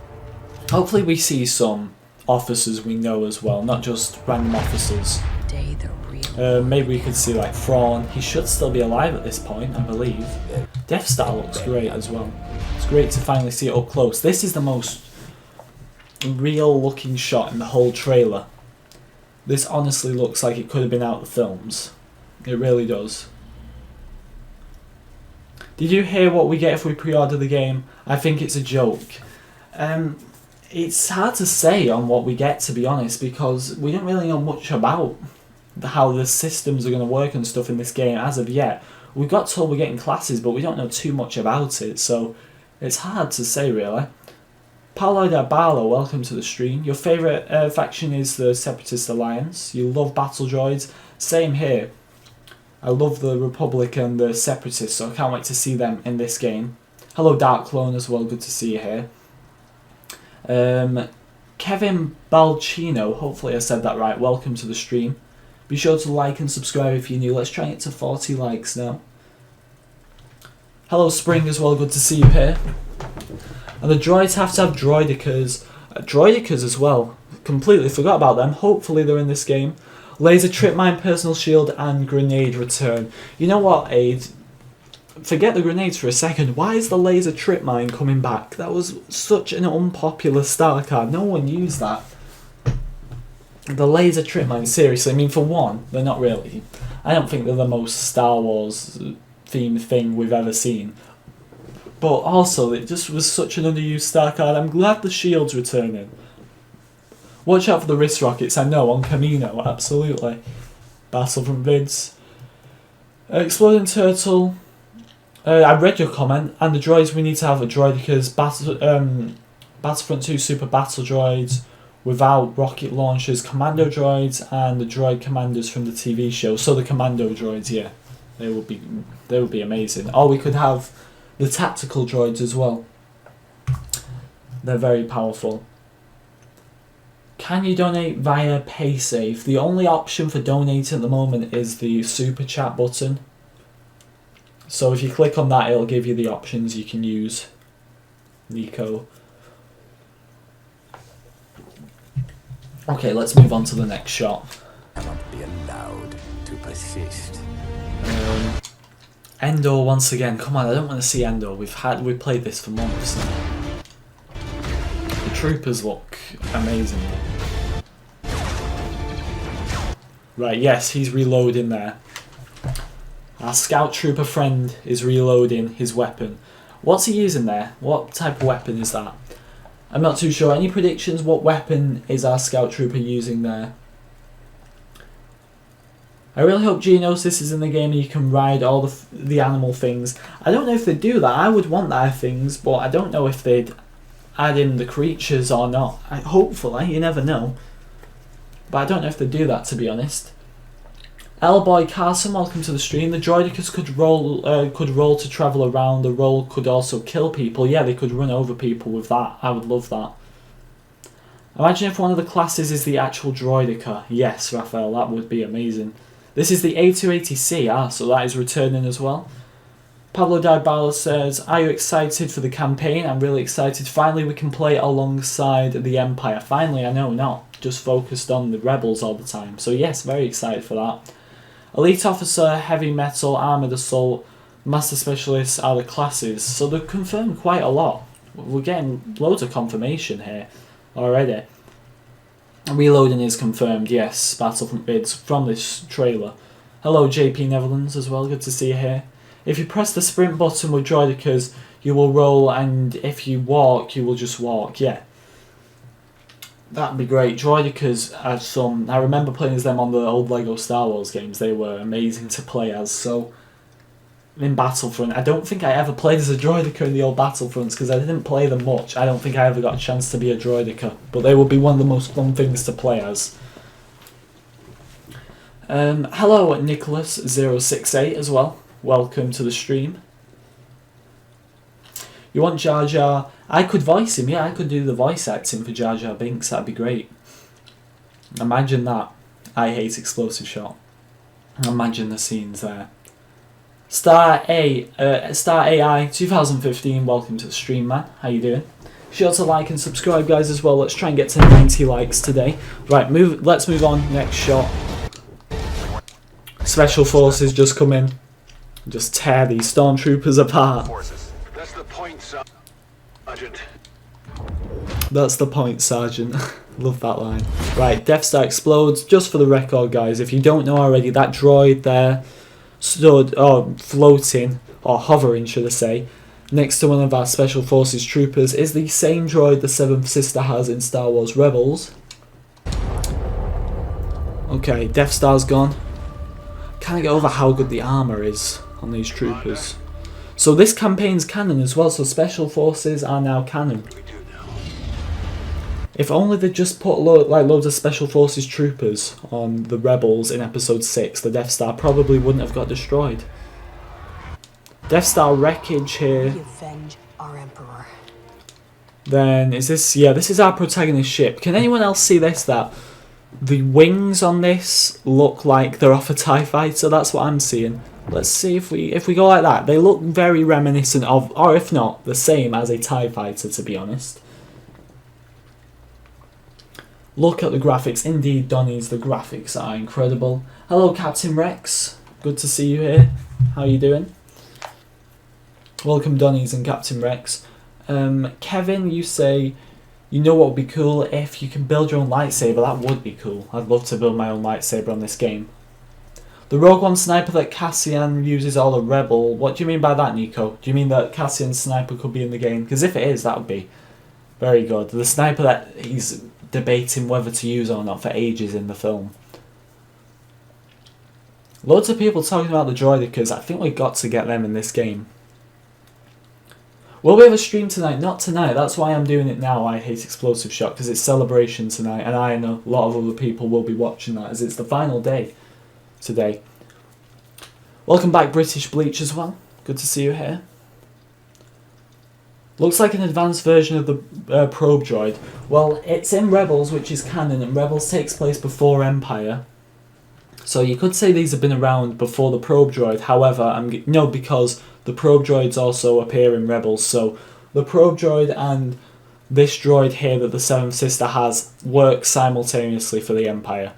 Hopefully we see some officers we know as well, not just random officers. Day the real. Maybe we could see like Thrawn. He should still be alive at this point, I believe. Death Star looks great as well. It's great to finally see it up close. This is the most real looking shot in the whole trailer. This honestly looks like it could have been out of the films. It really does. Did you hear what we get if we pre-order the game? I think it's a joke. It's hard to say on what we get, to be honest, because we don't really know much about how the systems are going to work and stuff in this game as of yet. We got told we're getting classes, but we don't know too much about it, so it's hard to say really. Paolo Dabalo, welcome to the stream. Your favourite faction is the Separatist Alliance. You love battle droids. Same here. I love the Republic and the Separatists, so I can't wait to see them in this game. Hello Dark Clone as well, good to see you here. Kevin Balcino, hopefully I said that right, welcome to the stream. Be sure to like and subscribe if you're new. Let's try and get to 40 likes now. Hello Spring as well, good to see you here. And the droids have to have droidicas. Droidicas as well. Completely forgot about them. Hopefully they're in this game. Laser trip mine, personal shield, and grenade return. You know what, Aid? Forget the grenades for a second. Why is the laser trip mine coming back? That was such an unpopular star card. No one used that. The laser trip mine, seriously. I mean, for one, they're not really. I don't think they're the most Star Wars themed thing we've ever seen. But also, it just was such an underused star card. I'm glad the shield's returning. Watch out for the wrist rockets, I know, on Camino, absolutely. Battlefront vids. Exploding Turtle. I read your comment, and the droids we need to have are droidicas. Battlefront 2 Super Battle Droids without rocket launchers, Commando droids, and the droid commanders from the TV show. So the Commando droids, yeah, they would be amazing. Or we could have the tactical droids as well. They're very powerful. Can you donate via PaySafe? The only option for donating at the moment is the Super Chat button. So if you click on that, it'll give you the options you can use. Nico. Okay, let's move on to the next shot. I won't be allowed to persist. Endor once again. Come on, I don't want to see Endor. We've played this for months now. The troopers look amazing. Right, yes, he's reloading there. Our scout trooper friend is reloading his weapon. What's he using there? What type of weapon is that? I'm not too sure. Any predictions? What weapon is our scout trooper using there? I really hope Geonosis is in the game and you can ride all the animal things. I don't know if they do that. I would want their things, but I don't know if they'd add in the creatures or not. Hopefully, you never know. But I don't know if they do that, to be honest. L-Boy Carson, welcome to the stream. The droidicas could roll to travel around. The roll could also kill people. Yeah, they could run over people with that. I would love that. Imagine if one of the classes is the actual droidica. Yes, Raphael, that would be amazing. This is the A280C, so that is returning as well. Pablo Dybala says, are you excited for the campaign? I'm really excited. Finally we can play alongside the Empire. Finally, I know, not just focused on the rebels all the time. So yes, very excited for that. Elite Officer, Heavy Metal, Armoured Assault, Master Specialist are the classes. So they've confirmed quite a lot. We're getting loads of confirmation here already. Reloading is confirmed, yes. Battlefront bids from this trailer. Hello JP Netherlands as well, good to see you here. If you press the sprint button with droidicas, you will roll, and if you walk, you will just walk, yeah. That'd be great. Droidicas are some... I remember playing as them on the old LEGO Star Wars games. They were amazing to play as. So, in Battlefront, I don't think I ever played as a droidica in the old Battlefronts because I didn't play them much. I don't think I ever got a chance to be a droidica. But they would be one of the most fun things to play as. Hello, Nicholas068 as well. Welcome to the stream. You want Jar Jar? I could voice him, yeah, I could do the voice acting for Jar Jar Binks, that'd be great. Imagine that. I hate explosive shot. Imagine the scenes there. Star AI 2015, welcome to the stream, man. How you doing? Sure to like and subscribe, guys, as well. Let's try and get to 90 likes today. Right, let's move on. Next shot. Special forces just come in. Just tear these stormtroopers apart. That's the point, Sergeant. That's the point, Sergeant. Love that line. Right, Death Star explodes. Just for the record, guys, if you don't know already, that droid there stood, floating, or hovering, should I say, next to one of our Special Forces troopers is the same droid the Seventh Sister has in Star Wars Rebels. Okay, Death Star's gone. Can't get over how good the armour is on these troopers. So this campaign's canon as well, so Special Forces are now canon. If only they'd just put loads of Special Forces troopers on the Rebels in Episode 6, the Death Star probably wouldn't have got destroyed. Death Star wreckage here. We avenge our Emperor. Then, is this... Yeah, this is our protagonist ship. Can anyone else see this? That the wings on this look like they're off a TIE fighter. That's what I'm seeing. Let's see if we go like that. They look very reminiscent of, or if not, the same as a TIE fighter, to be honest. Look at the graphics. Indeed, Donnies, the graphics are incredible. Hello, Captain Rex. Good to see you here. How are you doing? Welcome, Donnies and Captain Rex. Kevin, you say, you know what would be cool if you can build your own lightsaber. That would be cool. I'd love to build my own lightsaber on this game. The Rogue One sniper that Cassian uses all a rebel. What do you mean by that, Nico? Do you mean that Cassian's sniper could be in the game? Because if it is, that would be very good. The sniper that he's debating whether to use or not for ages in the film. Loads of people talking about the droidicas. I think we've got to get them in this game. Will we have a stream tonight? Not tonight. That's why I'm doing it now. I hate explosive shot because it's celebration tonight, and I know a lot of other people will be watching that as it's the final day today. Welcome back, British Bleach, as well. Good to see you here. Looks like an advanced version of the probe droid. Well, it's in Rebels, which is canon, and Rebels takes place before Empire. So you could say these have been around before the probe droid. However, because the probe droids also appear in Rebels. So the probe droid and this droid here that the Seventh Sister has work simultaneously for the Empire.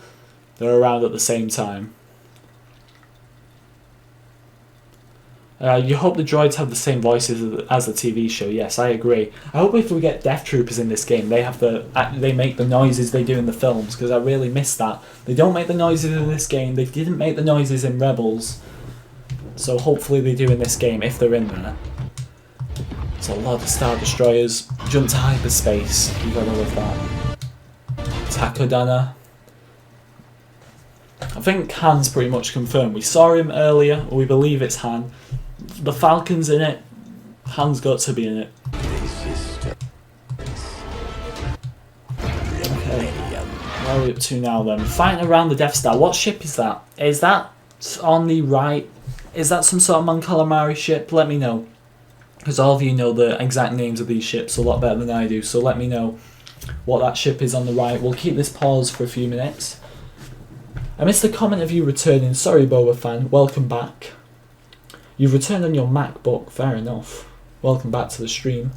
They're around at the same time. You hope the droids have the same voices as the TV show. Yes, I agree. I hope if we get Death Troopers in this game, they make the noises they do in the films, because I really miss that. They don't make the noises in this game. They didn't make the noises in Rebels. So hopefully they do in this game if they're in there. It's a lot of Star Destroyers. Jump to hyperspace. You gotta love that. Takodana. I think Han's pretty much confirmed. We saw him earlier. We believe it's Han. The Falcon's in it. Han's got to be in it. Okay. Where are we up to now then? Fighting around the Death Star. What ship is that? Is that on the right? Is that some sort of Mon Calamari ship? Let me know. Because all of you know the exact names of these ships a lot better than I do. So let me know what that ship is on the right. We'll keep this paused for a few minutes. I missed the comment of you returning. Sorry, Boba fan. Welcome back. You've returned on your MacBook. Fair enough. Welcome back to the stream.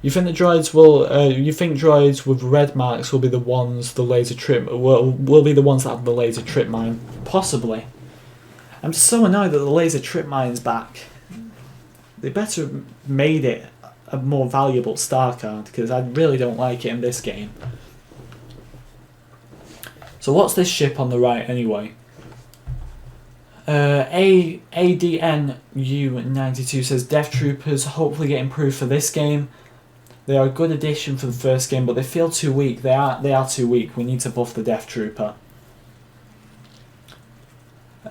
You think the droids will? You think droids with red marks will be the ones the laser trip will be the ones that have the laser trip mine? Possibly. I'm so annoyed that the laser trip mine's back. They better have made it a more valuable star card, because I really don't like it in this game. So what's this ship on the right anyway? ADNU92 says Death Troopers hopefully get improved for this game. They are a good addition for the first game, but they feel too weak. They are too weak. We need to buff the Death Trooper.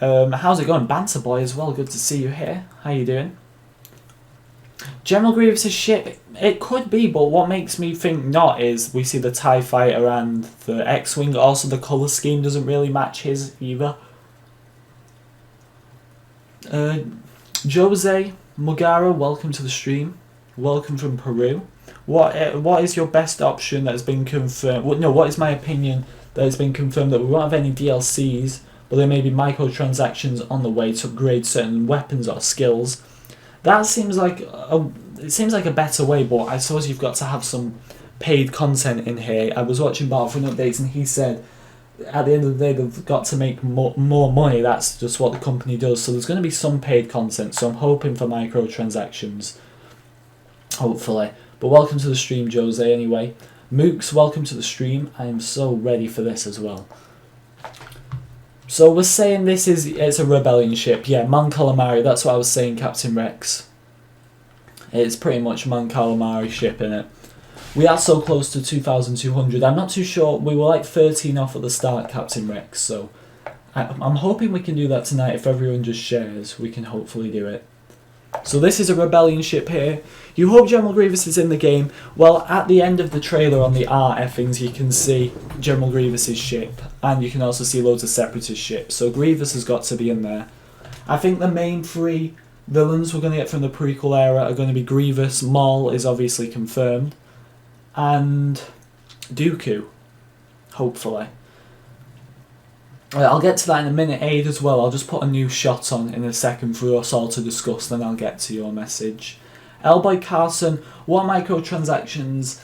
How's it going? Banter Boy as well. Good to see you here. How you doing? General Grievous' ship, it could be, but what makes me think not is we see the TIE Fighter and the X-Wing. Also, the colour scheme doesn't really match his either. Jose Mugara, welcome to the stream. Welcome from Peru. What is your best option that has been confirmed? What is my opinion that has been confirmed that we won't have any DLCs, but there may be microtransactions on the way to upgrade certain weapons or skills? That seems like a better way, but I suppose you've got to have some paid content in here. I was watching Battlefront updates and he said at the end of the day they've got to make more money. That's just what the company does. So there's going to be some paid content. So I'm hoping for microtransactions, hopefully. But welcome to the stream, Jose. Anyway, Mooks, welcome to the stream. I am so ready for this as well. So we're saying it's a rebellion ship. Yeah, Mon Calamari, that's what I was saying, Captain Rex. It's pretty much Mon Calamari ship, innit? We are so close to 2,200. I'm not too sure. We were like 13 off at the start, Captain Rex. So I'm hoping we can do that tonight. If everyone just shares, we can hopefully do it. So this is a rebellion ship here. You hope General Grievous is in the game. Well, at the end of the trailer on the art effings, you can see General Grievous' ship. And you can also see loads of separatist ships. So Grievous has got to be in there. I think the main three villains we're going to get from the prequel era are going to be Grievous. Maul is obviously confirmed. And Dooku. Hopefully. I'll get to that in a minute, Aid, as well. I'll just put a new shot on in a second for us all to discuss, then I'll get to your message. Elboy Carson, what microtransactions?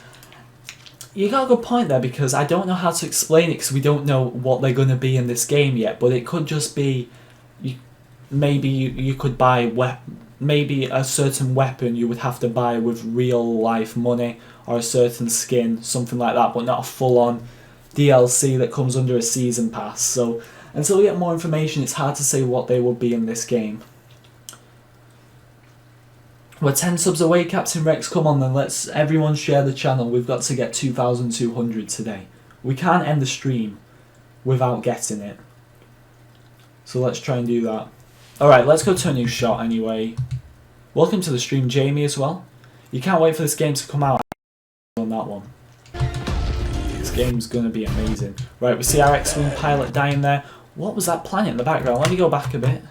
You got a good point there, because I don't know how to explain it, because we don't know what they're going to be in this game yet, but it could just be, maybe you could buy, maybe a certain weapon you would have to buy with real life money, or a certain skin, something like that, but not a full-on DLC that comes under a season pass. So until we get more information, it's hard to say what they will be in this game. We're 10 subs away, Captain Rex. Come on then, let's everyone share the channel. We've got to get 2,200 today. We can't end the stream without getting it. So let's try and do that. Alright, let's go to a new shot anyway. Welcome to the stream, Jamie, as well. You can't wait for this game to come out on that one. This game's gonna be amazing. Right, we see our X-Wing pilot dying there. What was that planet in the background? Let me go back a bit.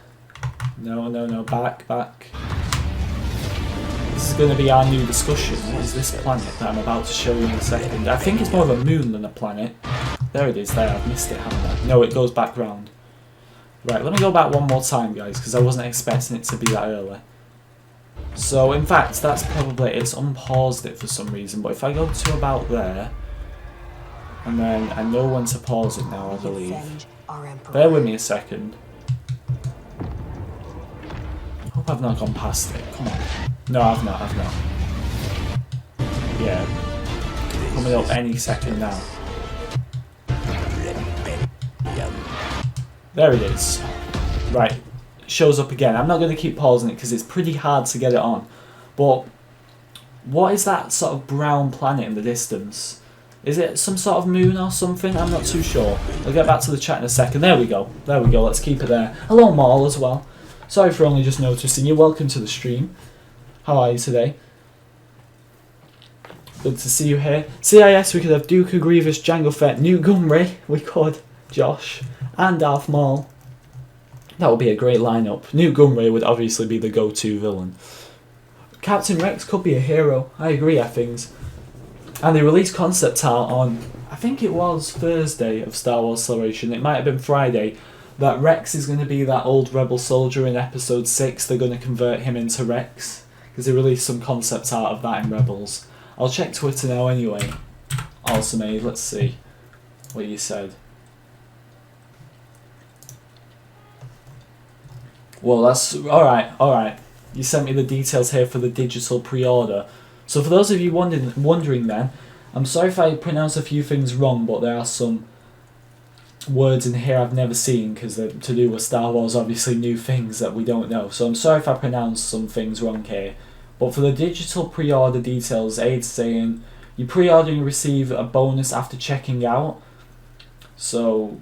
No, back. This is gonna be our new discussion. What is this planet that I'm about to show you in a second? I think it's more of a moon than a planet. There it is, there, I've missed it, haven't I? No, it goes back round. Right, let me go back one more time, guys, because I wasn't expecting it to be that early. So, in fact, that's probably, it's unpaused it for some reason, but if I go to about there, and then I know when to pause it now, I believe. Bear with me a second. Hope I've not gone past it. Come on. No, I've not. Yeah. Coming up any second now. There it is. Right. It shows up again. I'm not going to keep pausing it because it's pretty hard to get it on. But what is that sort of brown planet in the distance? Is it some sort of moon or something? I'm not too sure. I'll get back to the chat in a second. There we go. Let's keep it there. Hello, Maul, as well. Sorry for only just noticing you. Welcome to the stream. How are you today? Good to see you here. CIS, we could have Dooku, Grievous, Jango Fett, Newt Gunray. We could. Josh. And Darth Maul. That would be a great lineup. Newt Gunray would obviously be the go-to villain. Captain Rex could be a hero. I agree, I think. And they released concept art on, I think it was Thursday of Star Wars Celebration. It might have been Friday. That Rex is going to be that old rebel soldier in episode 6. They're going to convert him into Rex. Because they released some concept art of that in Rebels. I'll check Twitter now anyway. Awesome, Aid. Let's see what you said. Well, that's... Alright. You sent me the details here for the digital pre-order. So for those of you wondering then, I'm sorry if I pronounce a few things wrong, but there are some words in here I've never seen because they're to do with Star Wars, obviously new things that we don't know. So I'm sorry if I pronounce some things wrong here. But for the digital pre-order details, Aid's saying, you pre-order and receive a bonus after checking out. So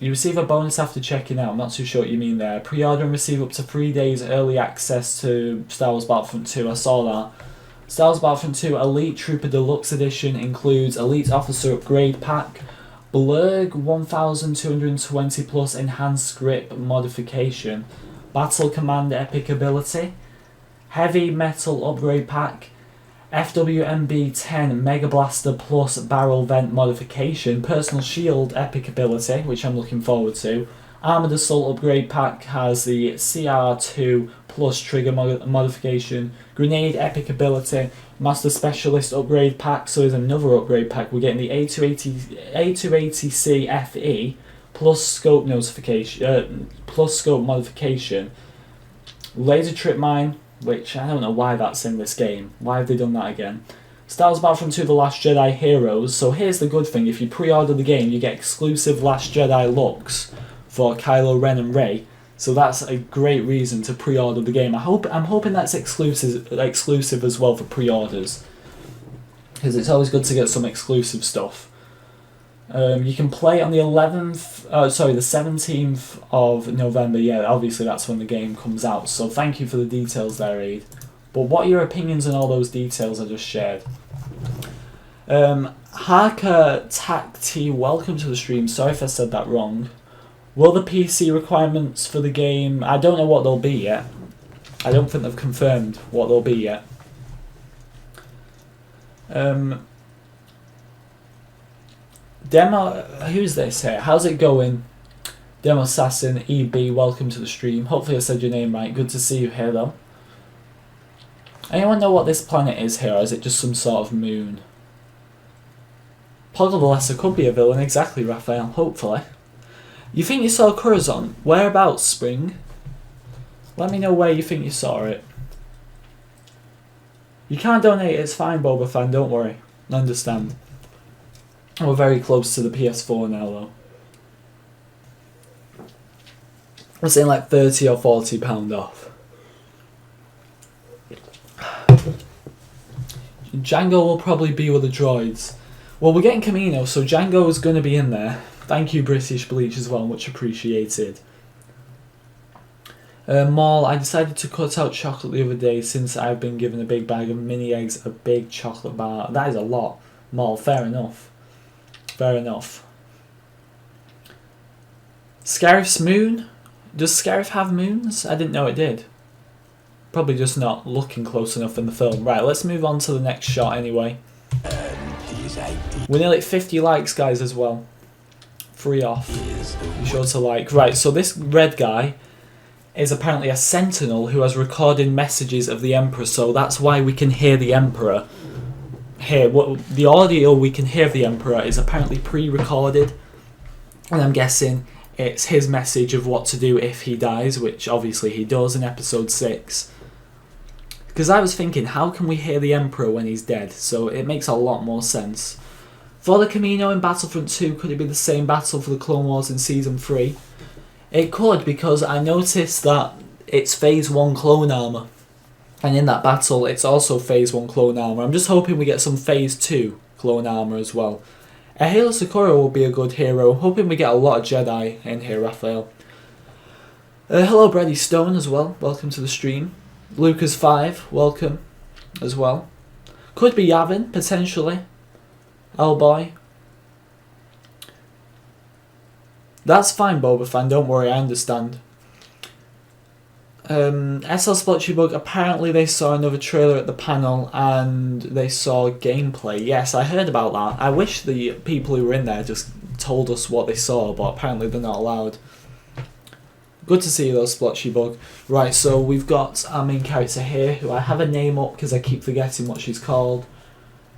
You receive a bonus after checking out. I'm not too sure what you mean there. Pre-order and receive up to 3 days early access to Star Wars Battlefront 2. I saw that. Star Wars Battlefront 2 Elite Trooper Deluxe Edition includes Elite Officer Upgrade Pack, Blurg 1220 plus Enhanced Grip Modification, Battle Command Epic Ability, Heavy Metal Upgrade Pack, FWMB 10 Mega Blaster plus Barrel Vent Modification, Personal Shield Epic Ability, which I'm looking forward to. Armoured Assault Upgrade Pack has the CR2 plus Trigger Modification, Grenade Epic Ability, Master Specialist Upgrade Pack, so there's another upgrade pack. We're getting the A280C FE plus Scope Notification, plus Scope Modification, Laser Trip Mine, which I don't know why that's in this game. Why have they done that again? Star Wars Battlefront 2 The Last Jedi Heroes. So here's the good thing, if you pre-order the game, you get exclusive Last Jedi looks for Kylo Ren and Rey. So that's a great reason to pre-order the game. I'm hoping that's exclusive as well for pre-orders, because it's always good to get some exclusive stuff. You can play on the 17th of November. Yeah, obviously that's when the game comes out. So thank you for the details there, Aid. But what are your opinions on all those details I just shared? Harker Takti, welcome to the stream. Sorry if I said that wrong. Will the PC requirements for the game... I don't know what they'll be yet. I don't think they've confirmed what they'll be yet. Demo... Who's this here? How's it going? Demo Assassin, EB, welcome to the stream. Hopefully I said your name right. Good to see you here, though. Anyone know what this planet is here, or is it just some sort of moon? Poggle the Lesser could be a villain, exactly, Raphael, hopefully. You think you saw Curzon? Whereabouts, Spring? Let me know where you think you saw it. You can't donate, it's fine, Boba Fan, don't worry. I understand. We're very close to the PS4 now, though. We're saying like £30 or £40 off. Django will probably be with the droids. Well, we're getting Camino, so Django is going to be in there. Thank you, British Bleach, as well. Much appreciated. Maul, I decided to cut out chocolate the other day since I've been given a big bag of mini eggs, a big chocolate bar. That is a lot. Maul, fair enough. Fair enough. Scarif's moon? Does Scarif have moons? I didn't know it did. Probably just not looking close enough in the film. Right, let's move on to the next shot anyway. We're nearly at 50 likes, guys, as well. Free off. Be sure to like. Right, so this red guy is apparently a sentinel who has recorded messages of the Emperor, so that's why we can hear the Emperor. Here, the audio we can hear of the Emperor is apparently pre-recorded, and I'm guessing it's his message of what to do if he dies, which obviously he does in episode 6. Because I was thinking, how can we hear the Emperor when he's dead? So it makes a lot more sense. For the Camino in Battlefront 2, could it be the same battle for the Clone Wars in Season 3? It could, because I noticed that it's Phase 1 clone armour. And in that battle, it's also Phase 1 clone armour. I'm just hoping we get some Phase 2 clone armour as well. Halo Sakura will be a good hero. Hoping we get a lot of Jedi in here, Raphael. Hello, Brady Stone as well. Welcome to the stream. Lucas5, welcome as well. Could be Yavin, potentially. Oh boy. That's fine, Boba Fan, don't worry, I understand. SL Splotchy Bug, apparently they saw another trailer at the panel and they saw gameplay. Yes, I heard about that. I wish the people who were in there just told us what they saw, but apparently they're not allowed. Good to see you though, Splotchy Bug. Right, so we've got our main character here, who I have a name up because I keep forgetting what she's called.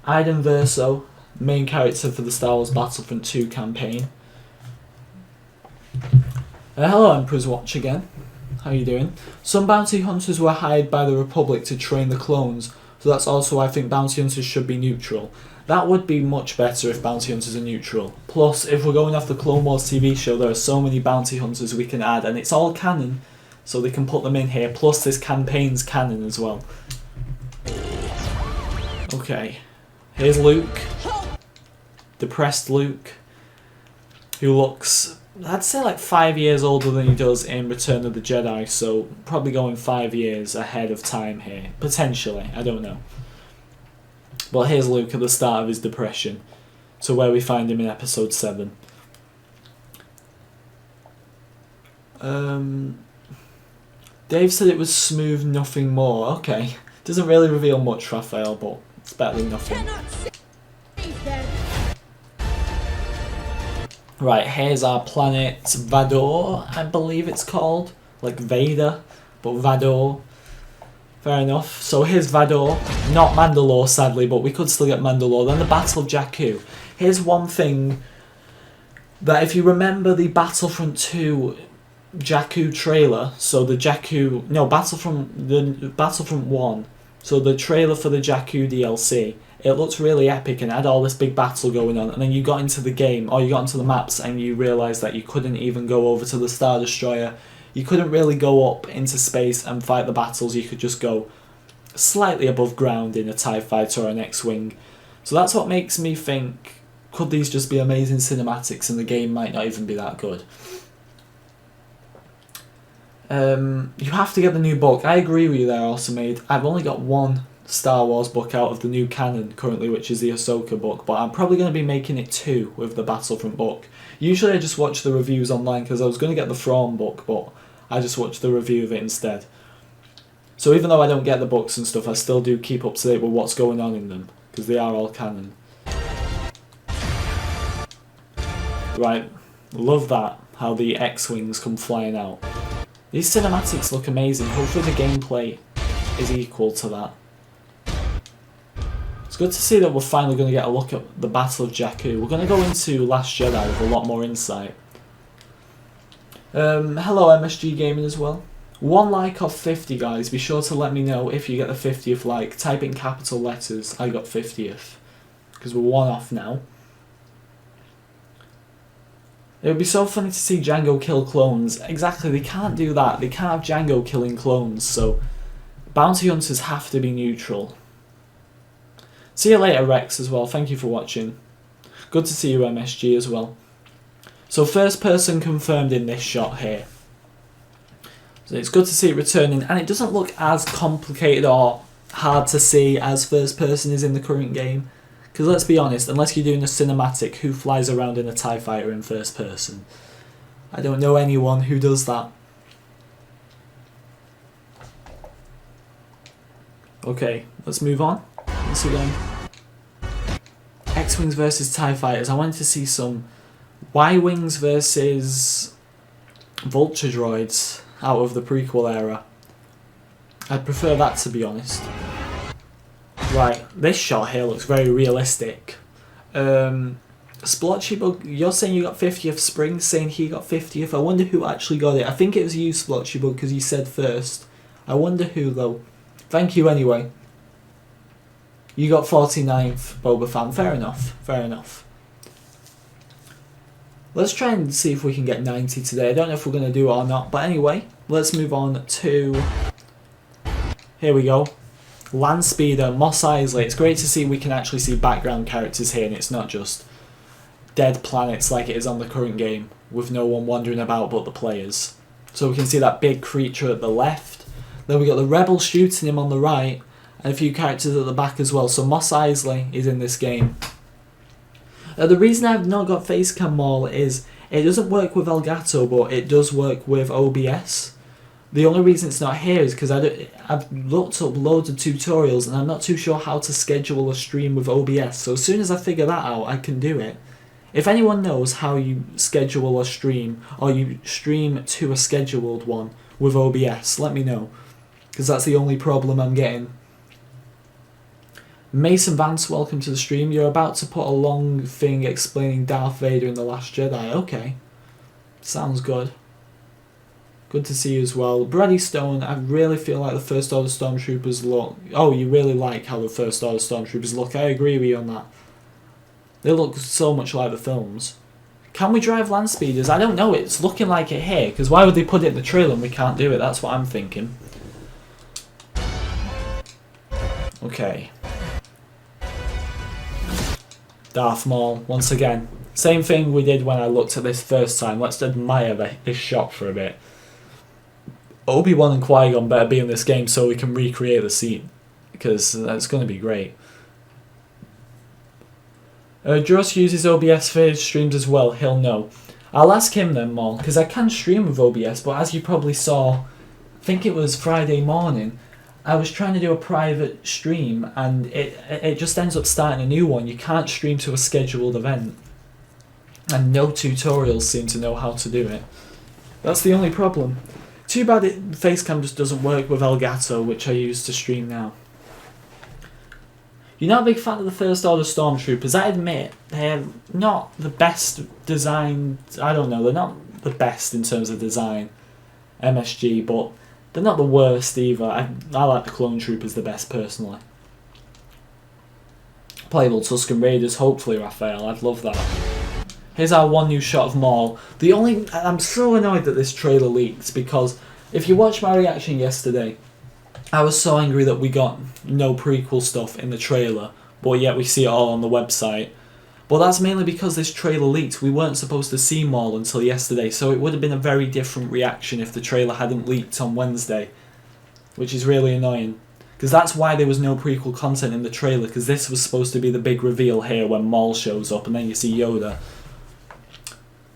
Iden Verso, main character for the Star Wars Battlefront 2 campaign. Hello Emperor's Watch again. How you doing? Some bounty hunters were hired by the Republic to train the clones, so that's also why I think bounty hunters should be neutral. That would be much better if bounty hunters are neutral. Plus, if we're going off the Clone Wars TV show, there are so many bounty hunters we can add, and it's all canon, so they can put them in here. Plus, this campaign's canon as well. Okay, here's Luke. Depressed Luke, who looks I'd say like 5 years older than he does in Return of the Jedi, so probably going 5 years ahead of time here. Potentially, I don't know. But here's Luke at the start of his depression, to where we find him in episode 7. Dave said it was smooth, nothing more. Okay. Doesn't really reveal much, Raphael, but it's better than nothing. Right, here's our planet Vador, I believe it's called. Like Vader, but Vador. Fair enough. So here's Vador. Not Mandalore, sadly, but we could still get Mandalore. Then the Battle of Jakku. Here's one thing that if you remember the Battlefront 2 Jakku trailer, so the Jakku... No, Battlefront 1. So the trailer for the Jakku DLC, it looked really epic and had all this big battle going on, and then you got into the game, or you got into the maps, and you realised that you couldn't even go over to the Star Destroyer. You couldn't really go up into space and fight the battles, you could just go slightly above ground in a TIE fighter or an X-Wing. So that's what makes me think, could these just be amazing cinematics and the game might not even be that good? You have to get the new book. I agree with you there, also made. I've only got one Star Wars book out of the new canon currently, which is the Ahsoka book, but I'm probably going to be making it 2 with the Battlefront book. Usually I just watch the reviews online because I was going to get the Thrawn book, but I just watched the review of it instead. So even though I don't get the books and stuff, I still do keep up to date with what's going on in them, because they are all canon. Right, love that, how the X-Wings come flying out. These cinematics look amazing. Hopefully the gameplay is equal to that. It's good to see that we're finally going to get a look at the Battle of Jakku. We're going to go into Last Jedi with a lot more insight. Hello MSG Gaming as well. 1 like off 50, guys. Be sure to let me know if you get the 50th like. Type in capital letters. I got 50th. Because we're 1 off now. It would be so funny to see Django kill clones. Exactly, they can't do that. They can't have Django killing clones, so bounty hunters have to be neutral. See you later, Rex, as well. Thank you for watching. Good to see you, MSG, as well. So first person confirmed in this shot here. So it's good to see it returning, and it doesn't look as complicated or hard to see as first person is in the current game. Because let's be honest, unless you're doing a cinematic, who flies around in a TIE fighter in first person? I don't know anyone who does that. Okay, let's move on. Once again. X-Wings versus TIE fighters. I wanted to see some Y-Wings versus Vulture droids out of the prequel era. I'd prefer that, to be honest. Right, this shot here looks very realistic. Splotchy Bug, you're saying you got 50th, Spring saying he got 50th. I wonder who actually got it. I think it was you, Splotchy Bug, because you said first. I wonder who, though. Thank you anyway. You got 49th, Boba Fan. Fair enough, fair enough. Let's try and see if we can get 90 today. I don't know if we're going to do it or not, but anyway, let's move on to... Here we go. Landspeeder, Mos Eisley. It's great to see we can actually see background characters here and it's not just dead planets like it is on the current game with no one wandering about but the players. So we can see that big creature at the left. Then we got the rebel shooting him on the right and a few characters at the back as well. So Mos Eisley is in this game. The reason I've not got Facecam Mall is it doesn't work with Elgato but it does work with OBS. The only reason it's not here is because I've looked up loads of tutorials and I'm not too sure how to schedule a stream with OBS. So as soon as I figure that out, I can do it. If anyone knows how you schedule a stream or you stream to a scheduled one with OBS, let me know. Because that's the only problem I'm getting. Mason Vance, welcome to the stream. You're about to put a long thing explaining Darth Vader in The Last Jedi. Okay. Sounds good. Good to see you as well. Brady Stone, I really feel like the First Order Stormtroopers look... Oh, you really like how the First Order Stormtroopers look. I agree with you on that. They look so much like the films. Can we drive land speeders? I don't know. It's looking like it here. Because why would they put it in the trailer and we can't do it? That's what I'm thinking. Okay. Darth Maul, once again. Same thing we did when I looked at this first time. Let's admire this shot for a bit. Obi-Wan and Qui-Gon better be in this game so we can recreate the scene, because that's going to be great. Dross uses OBS for his streams as well. He'll know. I'll ask him then, Maul, because I can stream with OBS, but as you probably saw, I think it was Friday morning, I was trying to do a private stream and it just ends up starting a new one. You can't stream to a scheduled event, and no tutorials seem to know how to do it. That's the only problem. Too bad Facecam just doesn't work with Elgato, which I use to stream now. You're not a big fan of the First Order Stormtroopers. I admit, they're not the best designed, I don't know, they're not the best in terms of design, MSG, but they're not the worst either. I like the Clone Troopers the best, personally. Playable Tusken Raiders, hopefully, Raphael, I'd love that. Here's our one new shot of Maul. I'm so annoyed that this trailer leaked, because if you watched my reaction yesterday, I was so angry that we got no prequel stuff in the trailer, but yet we see it all on the website. But that's mainly because this trailer leaked. We weren't supposed to see Maul until yesterday, so it would have been a very different reaction if the trailer hadn't leaked on Wednesday, which is really annoying. Because that's why there was no prequel content in the trailer, because this was supposed to be the big reveal here when Maul shows up and then you see Yoda.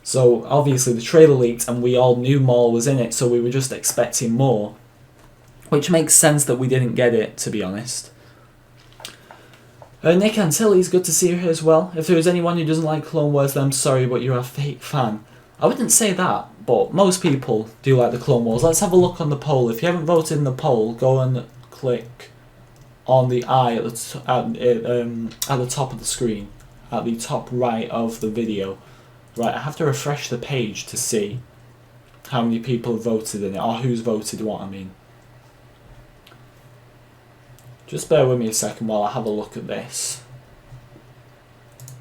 So obviously the trailer leaked and we all knew Maul was in it, so we were just expecting more. Which makes sense that we didn't get it, to be honest. Nick Antilles, good to see you here as well. If there was anyone who doesn't like Clone Wars, then I'm sorry, but you're a fake fan. I wouldn't say that, but most people do like the Clone Wars. Let's have a look on the poll. If you haven't voted in the poll, go and click on the eye at the top of the screen, at the top right of the video. Right, I have to refresh the page to see how many people have voted in it, or who's voted what, I mean. Just bear with me a second while I have a look at this.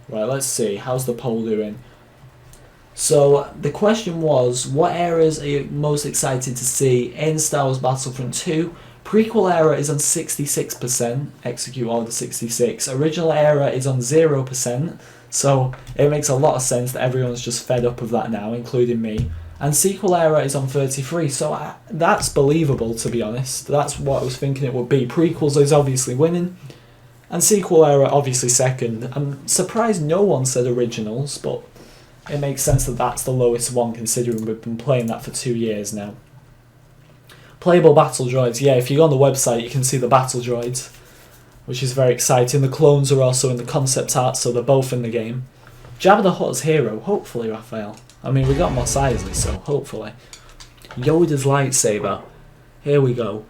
Right, let's see. How's the poll doing? So, the question was, what eras are you most excited to see in Star Wars Battlefront 2? Prequel era is on 66%, Execute Order 66. Original era is on 0%, so it makes a lot of sense that everyone's just fed up of that now, including me. And sequel era is on 33, so that's believable, to be honest. That's what I was thinking it would be. Prequels is obviously winning, and sequel era obviously second. I'm surprised no one said originals, but it makes sense that that's the lowest one, considering we've been playing that for 2 years now. Playable battle droids, yeah, if you go on the website you can see the battle droids, which is very exciting. The clones are also in the concept art, so they're both in the game. Jabba the Hutt's hero, hopefully, Raphael. I mean, we got Mos Eisley, so hopefully. Yoda's lightsaber. Here we go.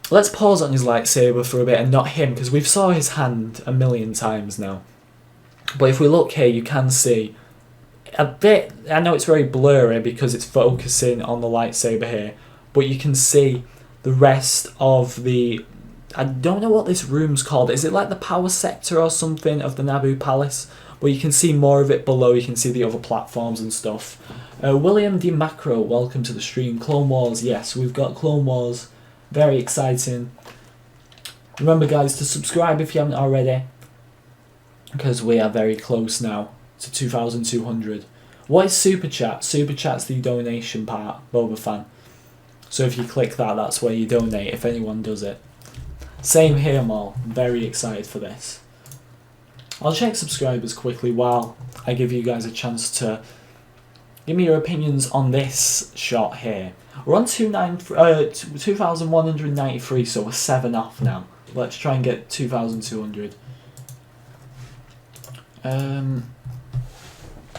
Let's pause on his lightsaber for a bit and not him, because we've saw his hand a million times now. But if we look here, you can see a bit. I know it's very blurry because it's focusing on the lightsaber here, but you can see the rest of the... I don't know what this room's called. Is it like the power sector or something of the Naboo Palace? But you can see more of it below. You can see the other platforms and stuff. William D. Macro, welcome to the stream. Clone Wars, yes, we've got Clone Wars. Very exciting. Remember, guys, to subscribe if you haven't already, because we are very close now to 2,200. What is Super Chat? Super Chat's the donation part, Boba Fan. So if you click that, that's where you donate, if anyone does it. Same here, Maul. Very excited for this. I'll check subscribers quickly while I give you guys a chance to give me your opinions on this shot here. We're on 2,193, so we're 7 off now. Let's try and get 2,200.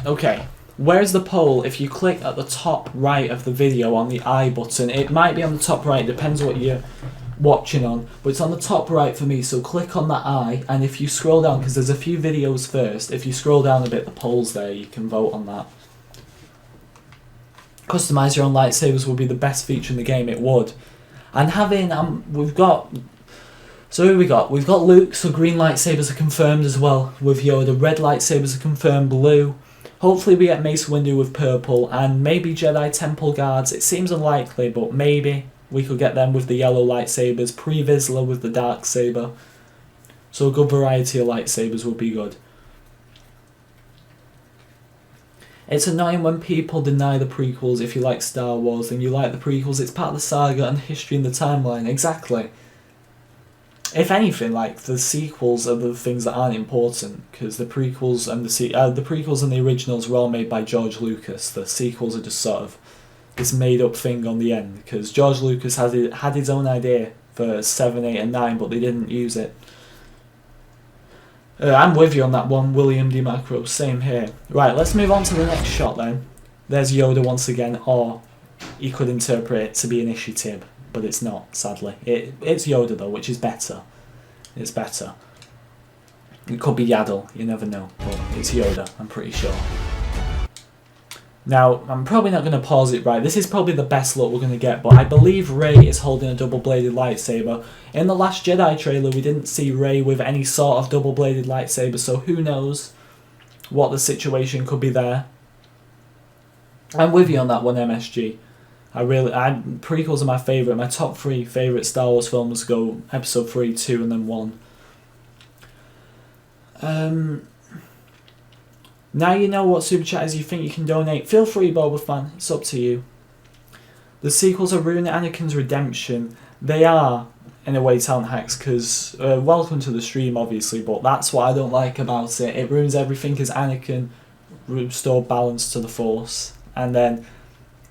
Okay, where's the poll? If you click at the top right of the video on the I button, it might be on the top right, depends what you're watching on, but it's on the top right for me, so click on that eye, and if you scroll down, because there's a few videos first, if you scroll down a bit, the poll's there, you can vote on that. Customise your own lightsabers would be the best feature in the game, it would. And having, we've got, so who we got? We've got Luke, so green lightsabers are confirmed as well with Yoda, red lightsabers are confirmed, blue. Hopefully we get Mace Windu with purple, and maybe Jedi Temple Guards. It seems unlikely, but maybe we could get them with the yellow lightsabers, Pre-Vizsla with the dark saber. So a good variety of lightsabers would be good. It's annoying when people deny the prequels. If you like Star Wars, then you like the prequels. It's part of the saga and history and the timeline. Exactly. If anything, like, the sequels are the things that aren't important, because the prequels and the prequels and the originals were all made by George Lucas. The sequels are just sort of this made-up thing on the end, because George Lucas had his own idea for 7, 8 and 9, but they didn't use it. I'm with you on that one, William D. Macro, same here. Right, let's move on to the next shot then. There's Yoda once again, or he could interpret it to be initiative, but it's not, sadly. It's Yoda though, which is better. It's better. It could be Yaddle, you never know, but it's Yoda, I'm pretty sure. Now, I'm probably not going to pause it right. This is probably the best look we're going to get, but I believe Rey is holding a double-bladed lightsaber. In the Last Jedi trailer, we didn't see Rey with any sort of double-bladed lightsaber, so who knows what the situation could be there. I'm with you on that one, MSG. Prequels are my favourite. My top 3 favourite Star Wars films go Episode 3, 2, and then 1. Now you know what super chatters you think you can donate. Feel free, Boba fan. It's up to you. The sequels are ruining Anakin's redemption. They are, in a way, talent hacks, because welcome to the stream, obviously, but that's what I don't like about it. It ruins everything as Anakin restored balance to the Force. And then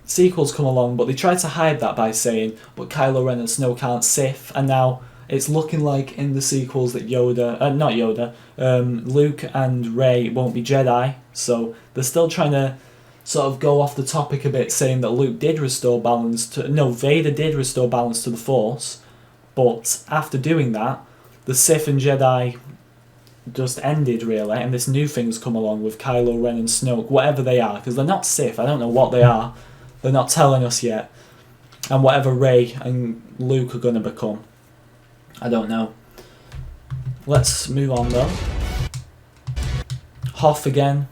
sequels come along, but they try to hide that by saying, but Kylo Ren and Snoke aren't Sith, and now it's looking like in the sequels that Luke and Rey won't be Jedi, so they're still trying to sort of go off the topic a bit, saying that Vader did restore balance to the Force, but after doing that, the Sith and Jedi just ended really, and this new thing's come along with Kylo Ren and Snoke, whatever they are, because they're not Sith, I don't know what they are, they're not telling us yet, and whatever Rey and Luke are going to become. I don't know. Let's move on though. Hoth again.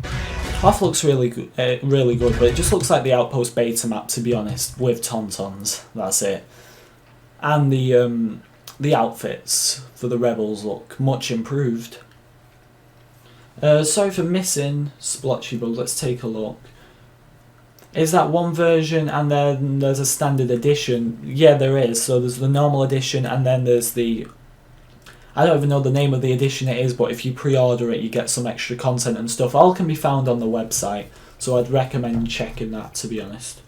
Hoth looks really good, but it just looks like the Outpost beta map, to be honest, with Tauntauns. That's it. And the outfits for the Rebels look much improved. Sorry for missing Splotchy Bug. Let's take a look. Is that one version and then there's a standard edition? Yeah, there is. So there's the normal edition and then there's the... I don't even know the name of the edition it is, but if you pre-order it, you get some extra content and stuff. All can be found on the website, so I'd recommend checking that, to be honest.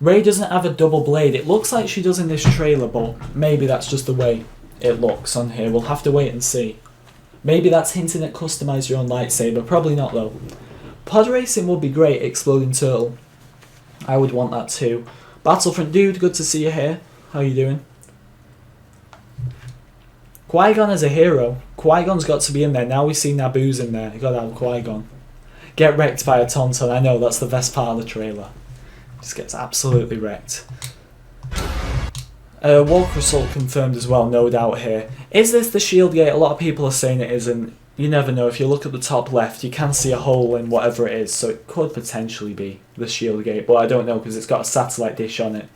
Rey doesn't have a double blade. It looks like she does in this trailer, but maybe that's just the way it looks on here. We'll have to wait and see. Maybe that's hinting at customise your own lightsaber. Probably not, though. Pod racing would be great, Exploding Turtle. I would want that too. Battlefront dude, good to see you here. How you doing? Qui-Gon as a hero. Qui-Gon's got to be in there. Now we see Naboo's in there. You got to have Qui-Gon. Get wrecked by a Tauntaun. I know, that's the best part of the trailer. Just gets absolutely wrecked. Walker Assault confirmed as well, no doubt here. Is this the shield gate? A lot of people are saying it isn't. You never know. If you look at the top left, you can see a hole in whatever it is, so it could potentially be the shield gate, but I don't know because it's got a satellite dish on it.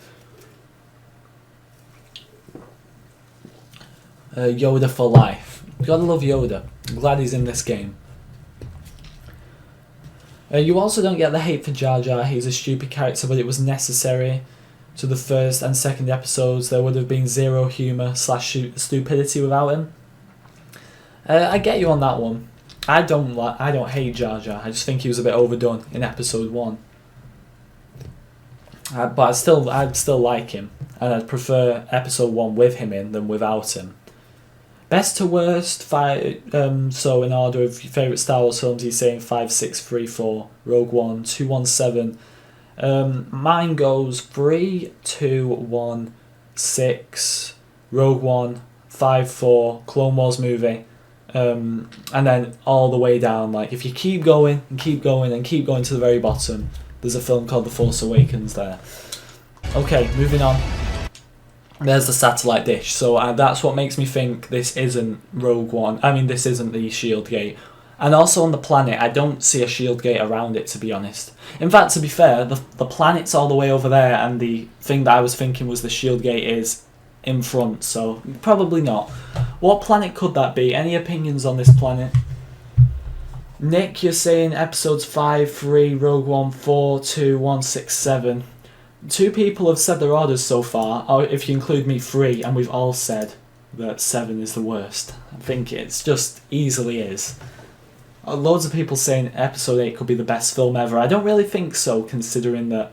Yoda for life. Gotta love Yoda. I'm glad he's in this game. You also don't get the hate for Jar Jar. He's a stupid character, but it was necessary. To the first and second episodes, there would have been zero humour / stupidity without him. I get you on that one. I don't hate Jar Jar. I just think he was a bit overdone in episode 1. But I'd still like him, and I'd prefer episode 1 with him in than without him. Best to worst, so in order of your favourite Star Wars films, he's saying 5, 6, 3, 4, Rogue One, 2, 1, 7. Mine goes 3, 2, 1, 6, Rogue One, 5, 4, Clone Wars movie, and then all the way down. Like if you keep going and keep going and keep going to the very bottom, there's a film called The Force Awakens there. Okay, moving on. There's the satellite dish, so that's what makes me think this isn't Rogue One. I mean, this isn't the shield gate. And also on the planet, I don't see a shield gate around it, to be honest. In fact, to be fair, the planet's all the way over there, and the thing that I was thinking was the shield gate is in front, so probably not. What planet could that be? Any opinions on this planet? Nick, you're saying episodes 5, 3, Rogue One, 4, 2, 1, 6, 7. 2 people have said their orders so far, or if you include me, 3, and we've all said that 7 is the worst. I think it's just easily is. Loads of people saying episode 8 could be the best film ever. I don't really think so, considering that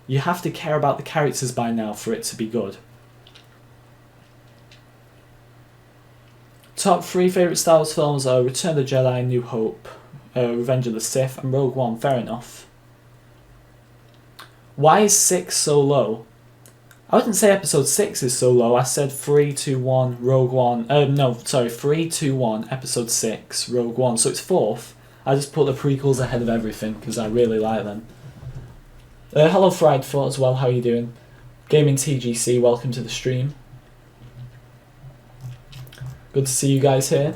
you have to care about the characters by now for it to be good. Top 3 favourite Star Wars films are Return of the Jedi, New Hope, Revenge of the Sith, and Rogue One. Fair enough. Why is 6 so low? I wouldn't say episode 6 is so low. I said 3, 2, 1, Rogue One. No, sorry, 3, 2, 1, episode 6, Rogue One. So it's 4th. I just put the prequels ahead of everything because I really like them. Hello Fried Foot as well, how are you doing? Gaming TGC, welcome to the stream. Good to see you guys here.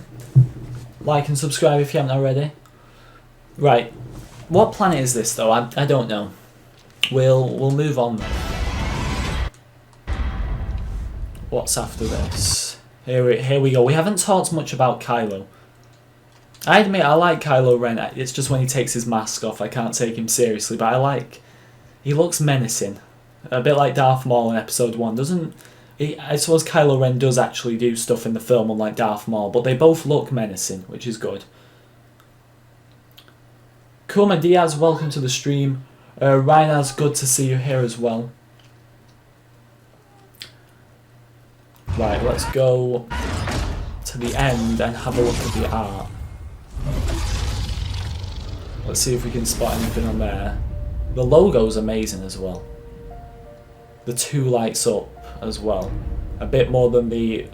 Like and subscribe if you haven't already. Right, what planet is this though? I don't know. We'll move on then. What's after this? Here we go. We haven't talked much about Kylo. I admit I like Kylo Ren. It's just when he takes his mask off I can't take him seriously, but I like... He looks menacing. A bit like Darth Maul in episode 1. I suppose Kylo Ren does actually do stuff in the film unlike Darth Maul, but they both look menacing, which is good. Kuma Diaz, welcome to the stream. Rhinaz, good to see you here as well. Right, let's go to the end and have a look at the art. Let's see if we can spot anything on there. The logo's amazing as well. The 2 lights up as well. A bit more than the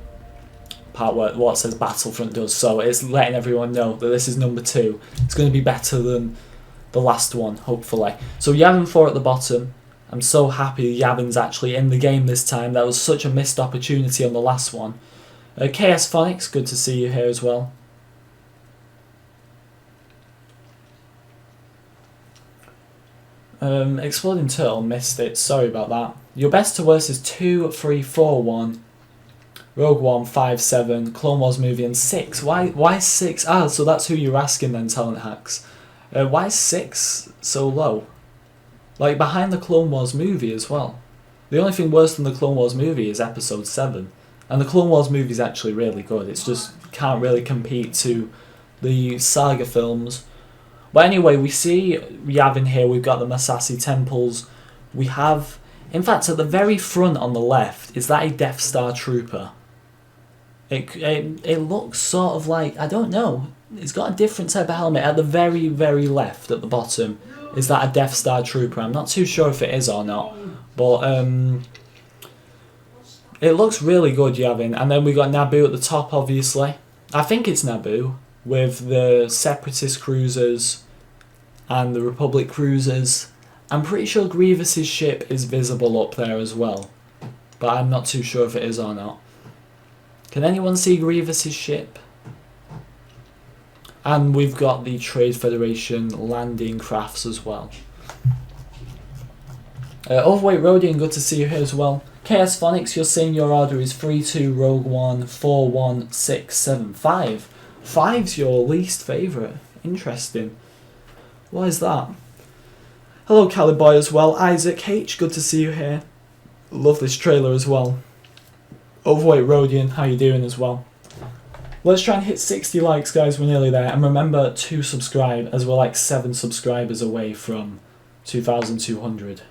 part where what says Battlefront does, so it's letting everyone know that this is number 2. It's going to be better than the last one, hopefully. So Yavin 4 at the bottom. I'm so happy Yavin's actually in the game this time. That was such a missed opportunity on the last one. KS Phonics, good to see you here as well. Exploding Turtle, missed it, sorry about that. Your best to worst is 2, 3, 4, 1. Rogue One, 5, 7, Clone Wars movie, and 6. Why 6? Ah, so that's who you're asking then, Talent Hacks. Why is 6 so low? Like, behind the Clone Wars movie as well. The only thing worse than the Clone Wars movie is episode 7. And the Clone Wars movie is actually really good. It's just can't really compete to the saga films. But anyway, we see Yavin here. We've got the Massassi temples. We have... In fact, at the very front on the left, is that a Death Star trooper? It looks sort of like... I don't know. It's got a different type of helmet. At the very, very left, at the bottom, is that a Death Star trooper? I'm not too sure if it is or not. But it looks really good, Yavin. And then we got Naboo at the top, obviously. I think it's Naboo, with the Separatist cruisers and the Republic cruisers. I'm pretty sure Grievous's ship is visible up there as well, but I'm not too sure if it is or not. Can anyone see Grievous's ship? And we've got the Trade Federation landing crafts as well. Overweight Rodian, good to see you here as well. KS Phonics, you're saying your order is 3, 2, Rogue One, 4, 1, 6, 7, 5. 5's your least favourite. Interesting. Why is that? Hello Caliboy as well. Isaac H, good to see you here. Love this trailer as well. Overweight Rodian, how you doing as well? Let's try and hit 60 likes, guys. We're nearly there. And remember to subscribe, as we're like 7 subscribers away from 2,200.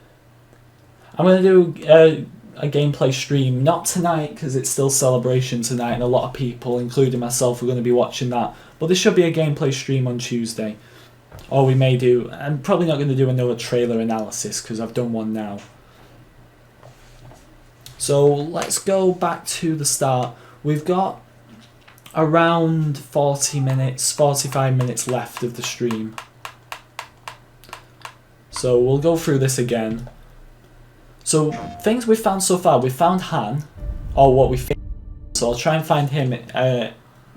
I'm going to do a gameplay stream, not tonight because it's still Celebration tonight and a lot of people, including myself, are going to be watching that. But there should be a gameplay stream on Tuesday. Or we may do... I'm probably not going to do another trailer analysis because I've done one now. So let's go back to the start. We've got around 40 minutes, 45 minutes left of the stream. So we'll go through this again. So things we've found so far, we've found Han, or what we think. So I'll try and find him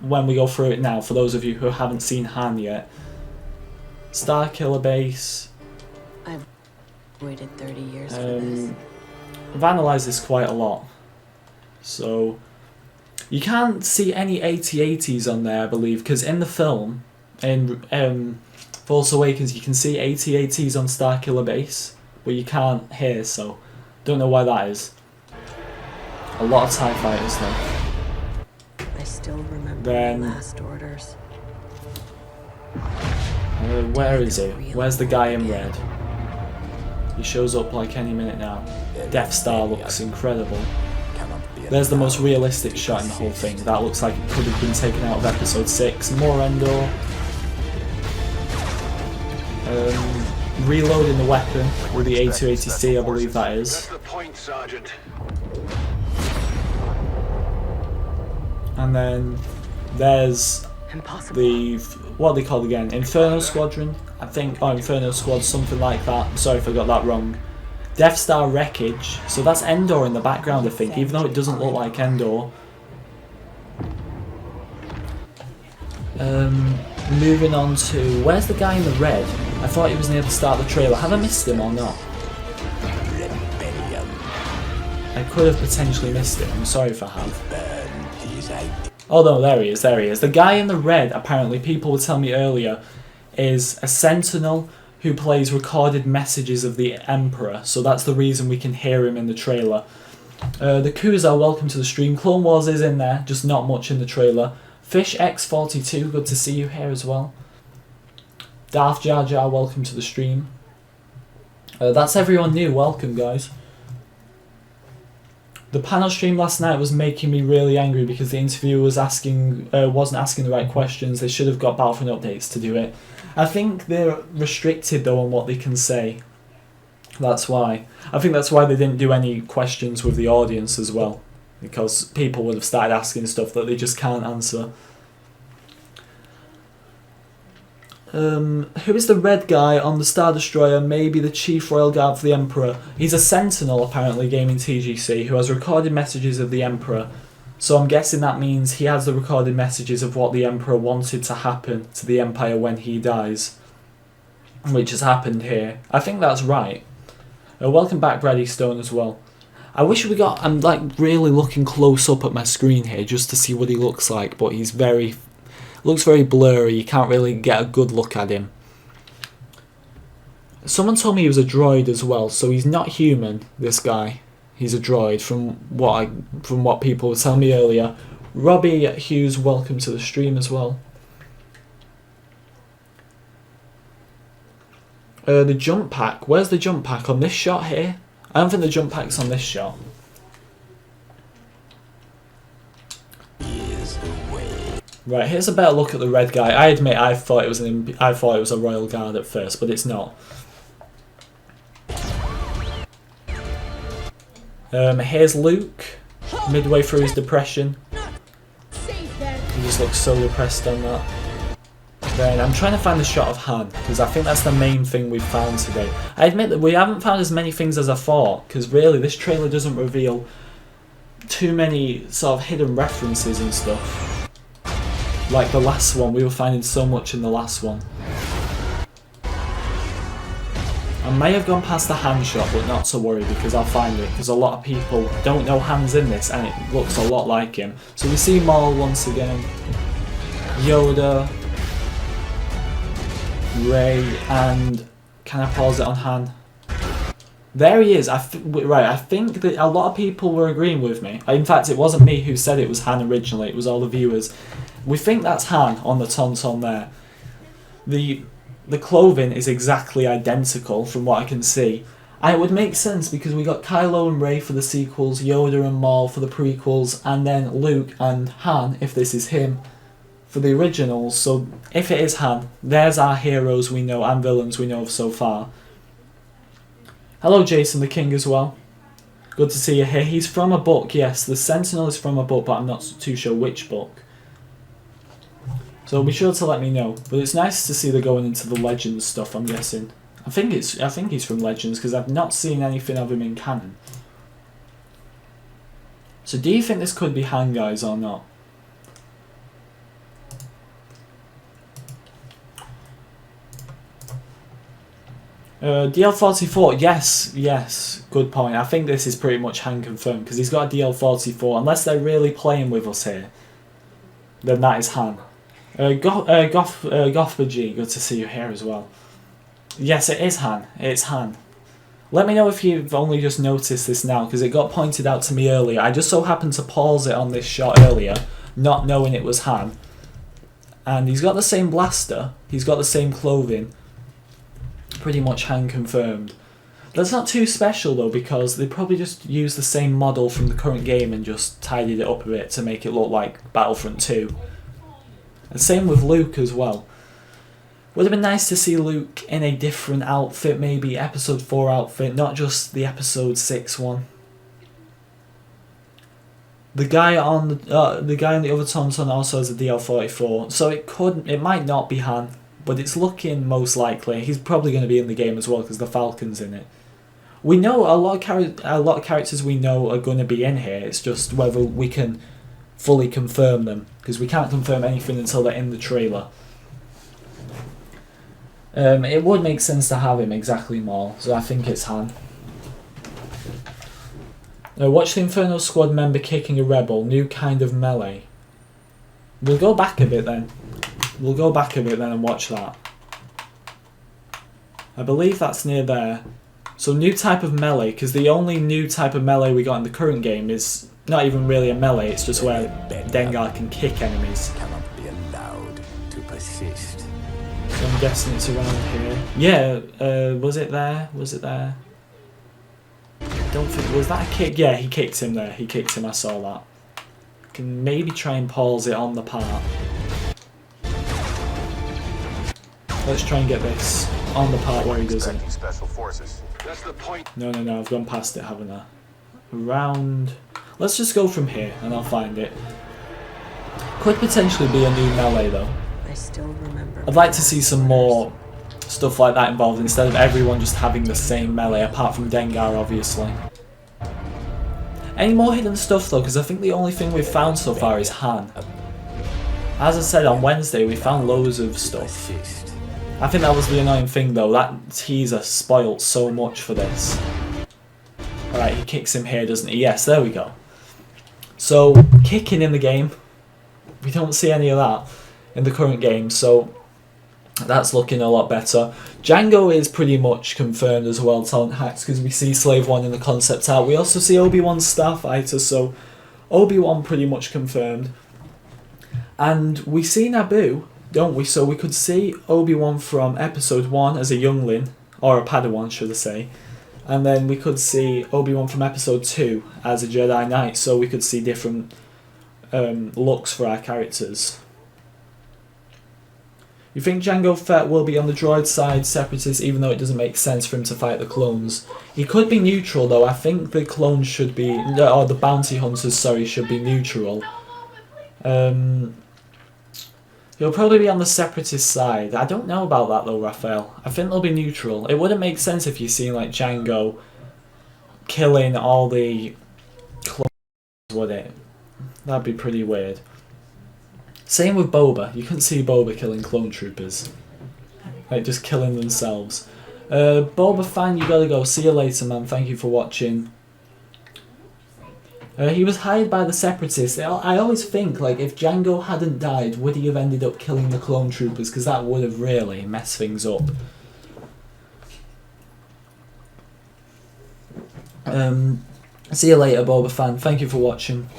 when we go through it now, for those of you who haven't seen Han yet. Starkiller Base. I've waited 30 years for this. I've analysed this quite a lot. So you can't see any AT-ATs on there, I believe, because in the film, in Force Awakens, you can see AT-ATs on Starkiller Base, but you can't here, so don't know why that is. A lot of TIE fighters though. I still remember Then- my last orders. Where is he? Where's the guy in red? He shows up like any minute now. Death Star looks incredible. There's the most realistic shot in the whole thing. That looks like it could have been taken out of Episode 6. More Endor. Reloading the weapon with the A280C, I believe that That's is. the point, Sergeant. And then there's Impossible. the, what are they called again? Inferno Squadron? I think, or Inferno Squad, something like that. Sorry if I got that wrong. Death Star wreckage. So that's Endor in the background, I think, even though it doesn't look like Endor. Moving on to, where's the guy in the red? I thought he was near the start of the trailer. Have I missed him or not? I could have potentially missed him. I'm sorry if I have. Oh no, there he is, there he is. The guy in the red, apparently, people were telling me earlier, is a sentinel who plays recorded messages of the Emperor, so that's the reason we can hear him in the trailer. The Kuza, welcome to the stream. Clone Wars is in there, just not much in the trailer. Fish X42, good to see you here as well. Darth Jar Jar, welcome to the stream. That's everyone new, welcome guys. The panel stream last night was making me really angry because the interviewer was wasn't asking the right questions. They should have got Battlefront updates to do it. I think they're restricted though on what they can say. That's why. I think that's why they didn't do any questions with the audience as well. Because people would have started asking stuff that they just can't answer. Who is the red guy on the Star Destroyer? Maybe the Chief Royal Guard for the Emperor. He's a Sentinel, apparently, gaming TGC, who has recorded messages of the Emperor. So I'm guessing that means he has the recorded messages of what the Emperor wanted to happen to the Empire when he dies. Which has happened here. I think that's right. Welcome back, Brady Stone, as well. I wish we got... I'm like really looking close up at my screen here just to see what he looks like, but he's very... looks very blurry, you can't really get a good look at him. Someone told me he was a droid as well, so he's not human, this guy. He's a droid, from what people were telling me earlier. Robbie Hughes, welcome to the stream as well. The jump pack, where's the jump pack? On this shot here? I don't think the jump pack's on this shot. Right, here's a better look at the red guy. I admit I thought it was a Royal Guard at first, but it's not. Here's Luke, midway through his depression. He just looks so depressed on that. Then I'm trying to find the shot of Han, because I think that's the main thing we've found today. I admit that we haven't found as many things as I thought, because really this trailer doesn't reveal too many sort of hidden references and stuff. Like the last one, we were finding so much in the last one. I may have gone past the Han shot, but not to worry because I'll find it, because a lot of people don't know Han's in this and it looks a lot like him. So we see Maul once again, Yoda, Rey, and can I pause it on Han? There he is. Right, I think that a lot of people were agreeing with me. In fact, it wasn't me who said it was Han originally, it was all the viewers. We think that's Han on the Tauntaun there. The clothing is exactly identical from what I can see. And it would make sense because we got Kylo and Rey for the sequels, Yoda and Maul for the prequels, and then Luke and Han, if this is him, for the originals. So if it is Han, there's our heroes we know and villains we know of so far. Hello Jason the King as well. Good to see you here. He's from a book, yes. The Sentinel is from a book, but I'm not too sure which book. So be sure to let me know. But it's nice to see they're going into the Legends stuff, I'm guessing. I think he's from Legends because I've not seen anything of him in canon. So do you think this could be Han, guys, or not? DL44, yes, good point. I think this is pretty much Han confirmed because he's got a DL44. Unless they're really playing with us here, then that is Han. Gothba G, good to see you here as well. Yes, it is Han. It's Han. Let me know if you've only just noticed this now, because it got pointed out to me earlier. I just so happened to pause it on this shot earlier, not knowing it was Han. And he's got the same blaster, he's got the same clothing. Pretty much Han confirmed. That's not too special though, because they probably just used the same model from the current game and just tidied it up a bit to make it look like Battlefront 2. And same with Luke as well. Would have been nice to see Luke in a different outfit, maybe episode 4 outfit, not just the episode 6 one. The guy on the other TomTom also has a DL44, so it might not be Han, but it's looking most likely. He's probably going to be in the game as well because the Falcon's in it. We know a lot of characters we know are going to be in here. It's just whether we can fully confirm them, because we can't confirm anything until they're in the trailer. It would make sense to have him exactly more, so I think it's Han. Watch the Inferno Squad member kicking a rebel, new kind of melee. We'll go back a bit then. We'll go back a bit then and watch that. I believe that's near there. So new type of melee, because the only new type of melee we got in the current game is not even really a melee, it's just where Dengar can kick enemies. Cannot be allowed to persist. So I'm guessing it's around here. Yeah, was it there? Was it there? I don't think... Was that a kick? Yeah, he kicked him there. He kicked him, I saw that. Can maybe try and pause it on the part. Let's try and get this on the part where he doesn't. Special forces. That's the point. No, I've gone past it, haven't I? Around... Let's just go from here and I'll find it. Could potentially be a new melee though. I still remember. I'd like to see some more stuff like that involved instead of everyone just having the same melee, apart from Dengar obviously. Any more hidden stuff though, because I think the only thing we've found so far is Han. As I said on Wednesday, we found loads of stuff. I think that was the annoying thing though, that teaser spoilt so much for this. Alright, he kicks him here, doesn't he? Yes, there we go. So, kicking in the game, we don't see any of that in the current game, so that's looking a lot better. Django is pretty much confirmed as well, Talent Hacks, because we see Slave 1 in the concept art. We also see Obi-Wan's Starfighter, so Obi-Wan pretty much confirmed. And we see Naboo, don't we? So we could see Obi-Wan from episode 1 as a youngling, or a Padawan should I say. And then we could see Obi-Wan from episode 2 as a Jedi Knight, so we could see different looks for our characters. You think Jango Fett will be on the droid side, Separatists, even though it doesn't make sense for him to fight the clones? He could be neutral though. I think the clones should be, or the bounty hunters, sorry, should be neutral. He'll probably be on the Separatist side. I don't know about that though, Raphael. I think they'll be neutral. It wouldn't make sense if you seen like Jango killing all the clones, would it? That'd be pretty weird. Same with Boba. You couldn't see Boba killing clone troopers. Like just killing themselves. Boba fan, you gotta go. See you later, man. Thank you for watching. He was hired by the Separatists. I always think, like, if Jango hadn't died, would he have ended up killing the clone troopers? Because that would have really messed things up. See you later, Boba fan. Thank you for watching.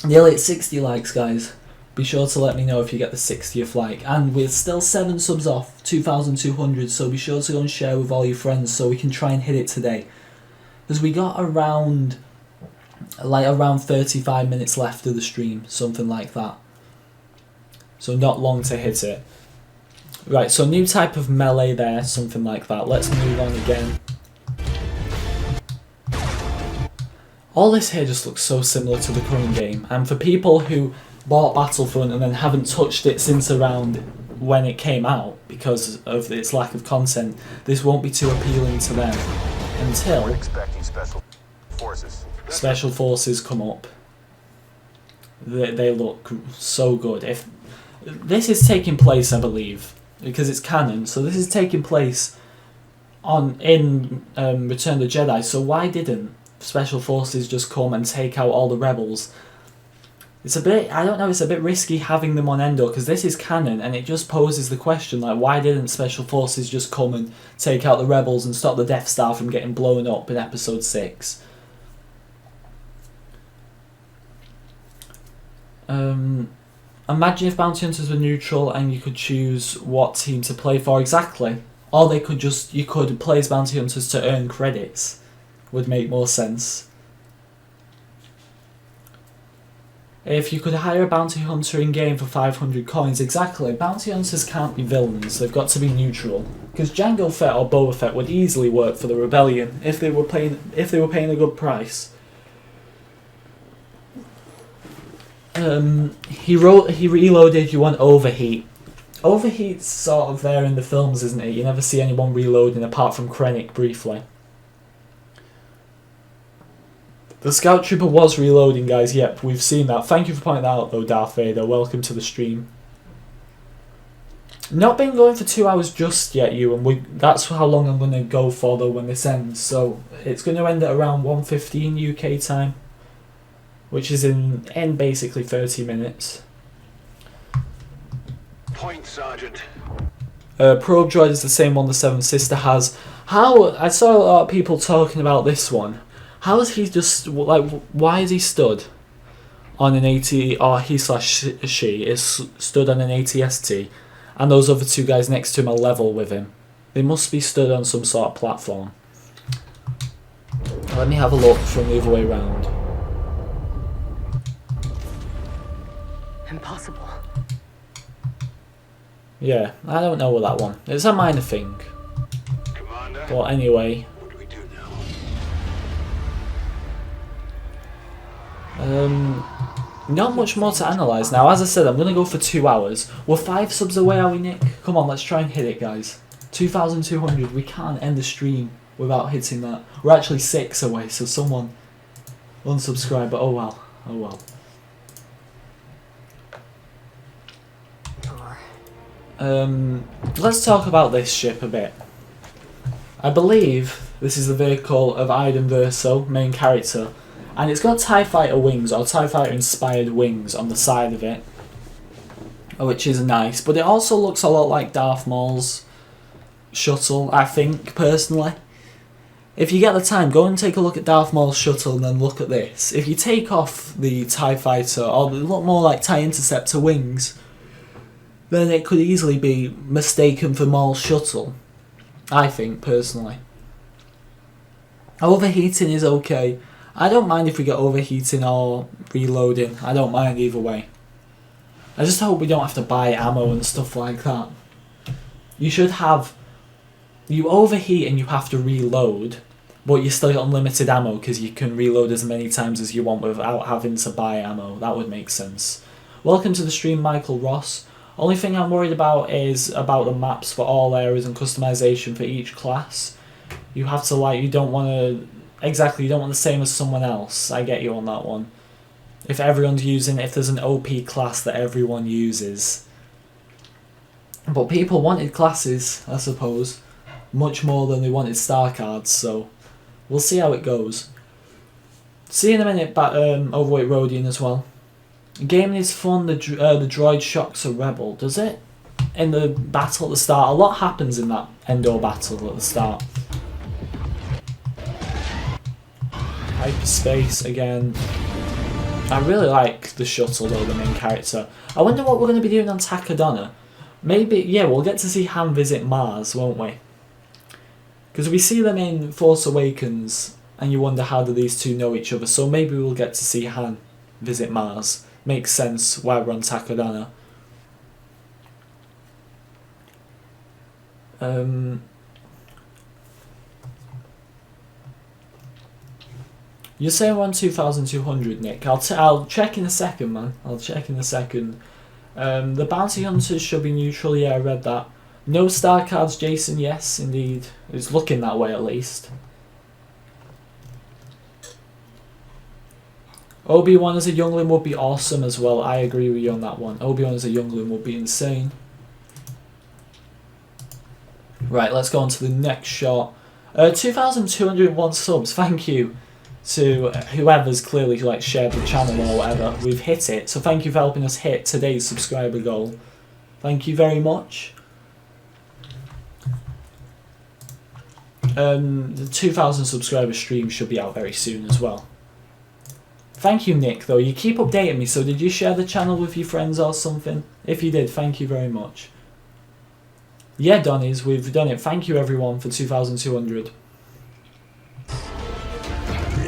Nearly at 60 likes, guys. Be sure to let me know if you get the 60th like. And we're still 7 subs off 2,200, so be sure to go and share with all your friends so we can try and hit it today. Because we got around 35 minutes left of the stream, something like that. So not long to hit it. Right, so new type of melee there, something like that. Let's move on again. All this here just looks so similar to the current game, and for people who bought Battlefront and then haven't touched it since around when it came out because of its lack of content, this won't be too appealing to them until We're expecting special forces. Special Forces come up. They look so good. If this is taking place, I believe, because it's canon, so this is taking place in Return of the Jedi, so why didn't Special Forces just come and take out all the rebels It's a bit, I don't know, it's a bit risky having them on Endor because this is canon and it just poses the question, like, why didn't Special Forces just come and take out the rebels and stop the Death Star from getting blown up in Episode 6? Imagine if Bounty Hunters were neutral and you could choose what team to play for exactly. Or they could just, you could play as Bounty Hunters to earn credits. Would make more sense. If you could hire a Bounty Hunter in-game for 500 coins, exactly. Bounty Hunters can't be villains, they've got to be neutral. Because Jango Fett or Boba Fett would easily work for the Rebellion if they were paying a good price. He reloaded, you want overheat. Overheat's sort of there in the films, isn't it? You never see anyone reloading apart from Krennic briefly. The Scout Trooper was reloading, guys. Yep, we've seen that. Thank you for pointing that out, though, Darth Vader. Welcome to the stream. Not been going for 2 hours just yet, Ewan. That's how long I'm going to go for, though, when this ends. So it's going to end at around 1:15 UK time, which is in basically 30 minutes. Point, Sergeant. Probe Droid is the same one the Seventh Sister has. How I saw a lot of people talking about this one. How is he just like? Why is he stood on an AT or she is stood on an ATST, and those other two guys next to him are level with him? They must be stood on some sort of platform. Let me have a look from the other way around. Impossible. Yeah, I don't know with that one. It's a minor thing. Commander, But anyway. what do we do now? Not much more to analyse now. As I said, I'm going to go for 2 hours. We're 5 subs away, are we, Nick? Come on, let's try and hit it, guys. 2,200. We can't end the stream without hitting that. We're actually 6 away, so someone unsubscribe, but oh well. Oh well. Let's talk about this ship a bit. I believe this is the vehicle of Iden Verso, main character, and it's got TIE Fighter wings, or TIE Fighter inspired wings on the side of it, which is nice, but it also looks a lot like Darth Maul's shuttle, I think, personally. If you get the time, go and take a look at Darth Maul's shuttle and then look at this. If you take off the TIE Fighter, or they look more like TIE Interceptor wings, then it could easily be mistaken for Maul's shuttle, I think, personally. Overheating is okay. I don't mind if we get overheating or reloading. I don't mind either way. I just hope we don't have to buy ammo and stuff like that. You should have... You overheat and you have to reload, but you still get unlimited ammo because you can reload as many times as you want without having to buy ammo. That would make sense. Welcome to the stream, Michael Ross. Only thing I'm worried about is about the maps for all areas and customization for each class. You have to, like, you don't want to... Exactly, you don't want the same as someone else. I get you on that one. If everyone's using... If there's an OP class that everyone uses. But people wanted classes, I suppose. Much more than they wanted star cards, so... We'll see how it goes. See you in a minute, Overweight Rodian as well. Gaming is fun, the droid shocks a rebel, does it? In the battle at the start, a lot happens in that Endor battle at the start. Hyperspace again. I really like the shuttle though, the main character. I wonder what we're going to be doing on Takodana. Maybe, yeah, we'll get to see Han visit Mars, won't we? Because we see them in Force Awakens, and you wonder how do these two know each other, so maybe we'll get to see Han visit Mars. Makes sense why we're on Takodana. You're saying we're on 2,200, Nick. I'll check in a second, man. I'll check in a second. The bounty hunters should be neutral. Yeah, I read that. No star cards, Jason. Yes, indeed. It's looking that way at least. Obi-Wan as a youngling would be awesome as well. I agree with you on that one. Obi-Wan as a youngling would be insane. Right, let's go on to the next shot. 2,201 subs. Thank you. to whoever's clearly like shared the channel or whatever. We've hit it, so thank you for helping us hit today's subscriber goal. Thank you very much. The 2,000 subscriber stream should be out very soon as well. Thank you, Nick, though. You keep updating me, so did you share the channel with your friends or something? If you did, thank you very much. Yeah, Donnies, we've done it. Thank you, everyone, for 2,200.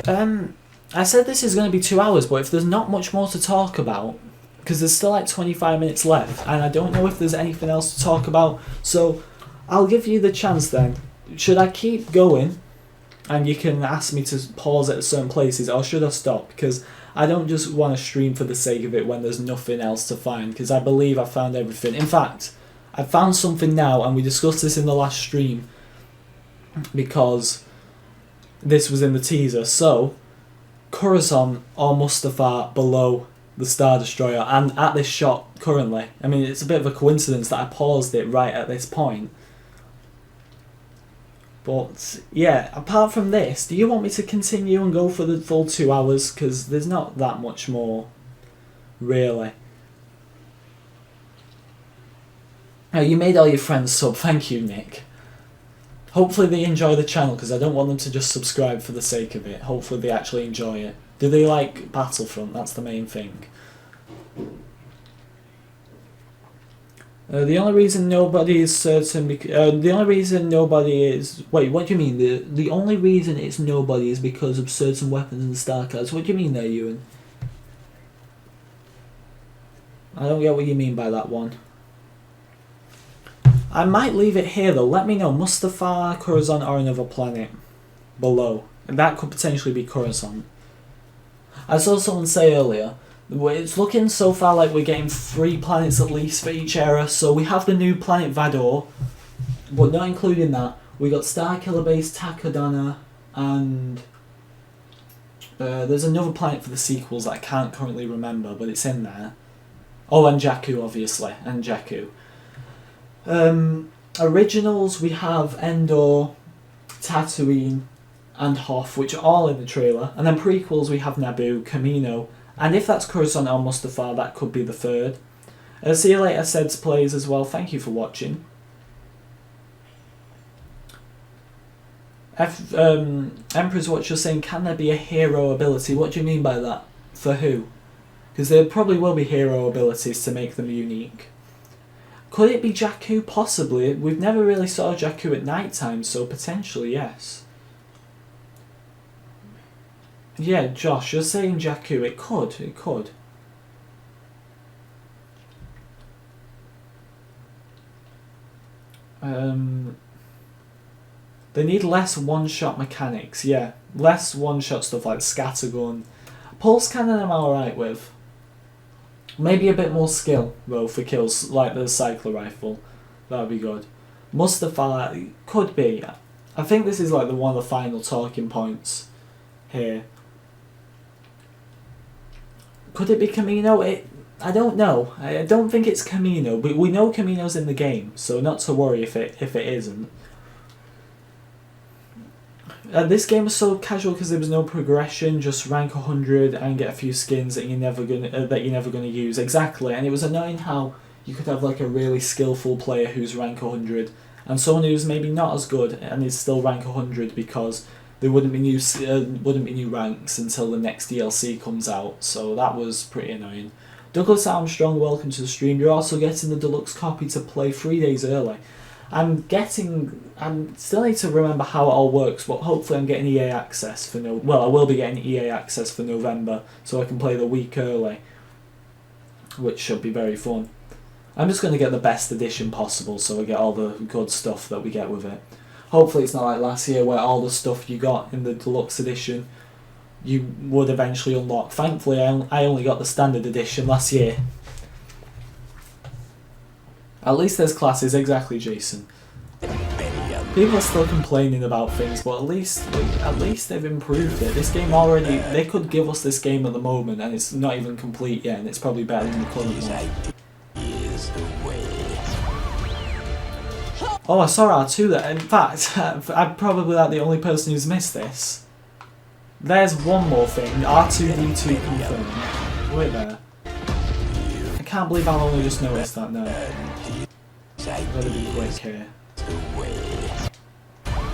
I said this is going to be 2 hours, but if there's not much more to talk about, because there's still like 25 minutes left, and I don't know if there's anything else to talk about, so I'll give you the chance then. Should I keep going? And you can ask me to pause at certain places, or should I stop? Because I don't just want to stream for the sake of it when there's nothing else to find, because I believe I found everything. In fact, I found something now, and we discussed this in the last stream, because this was in the teaser. So, Coruscant or Mustafar below the Star Destroyer, and at this shot currently. I mean, it's a bit of a coincidence that I paused it right at this point. But, yeah, apart from this, do you want me to continue and go for the full 2 hours? Because there's not that much more, really. Oh, you made all your friends sub. Thank you, Nick. Hopefully they enjoy the channel, because I don't want them to just subscribe for the sake of it. Hopefully they actually enjoy it. Do they like Battlefront? That's the main thing. The only reason nobody is certain, the only reason nobody is... Wait, what do you mean? The only reason it's nobody is because of certain weapons and star cards. What do you mean there, Ewan? I don't get what you mean by that one. I might leave it here though. Let me know. Mustafar, Coruscant, or another planet below. And that could potentially be Coruscant. I saw someone say earlier, it's looking so far like we're getting 3 planets at least for each era. So we have the new planet Vador, but not including that. We got Starkiller Base, Takodana, and there's another planet for the sequels that I can't currently remember, but it's in there. Oh, and Jakku, obviously, and Jakku. Originals, we have Endor, Tatooine, and Hoth, which are all in the trailer. And then prequels, we have Naboo, Kamino, and if that's Coruscant or Mustafar, that could be the third. See you later, Seds Plays as well. Thank you for watching. Emperor's Watch, you're saying, can there be a hero ability? What do you mean by that? For who? Because there probably will be hero abilities to make them unique. Could it be Jakku? Possibly. We've never really saw Jakku at night time, so potentially yes. Yeah, Josh, you're saying Jakku. It could. It could. They need less one-shot mechanics. Yeah, less one-shot stuff like scattergun. Pulse cannon I'm alright with. Maybe a bit more skill, though, for kills, like the cycler rifle. That would be good. Mustafar could be. I think this is like one of the final talking points here. Could it be Kamino? I don't know. I don't think it's Kamino, but we know Kamino's in the game, so not to worry if it isn't. This game was so casual because there was no progression, just rank 100 and get a few skins that you're never gonna use. Exactly, and it was annoying how you could have like a really skillful player who's rank 100 and someone who's maybe not as good and is still rank 100 because there wouldn't be new ranks until the next DLC comes out. So that was pretty annoying. Douglas Armstrong, welcome to the stream. You're also getting the deluxe copy to play 3 days early. I still need to remember how it all works, but hopefully I'm getting EA access for I will be getting EA access for November, so I can play the week early, which should be very fun. I'm just going to get the best edition possible, so I get all the good stuff that we get with it. Hopefully it's not like last year where all the stuff you got in the deluxe edition you would eventually unlock. Thankfully I only got the standard edition last year. At least there's classes, exactly, Jason. People are still complaining about things, but at least they've improved it. This game already, they could give us this game at the moment and it's not even complete yet, and it's probably better than the current one. Oh, I saw R2 there. In fact, I'm probably like the only person who's missed this. there's one more thing. R2D2 confirmed. Wait there. I can't believe I've only just noticed that now. I've got to be quick here.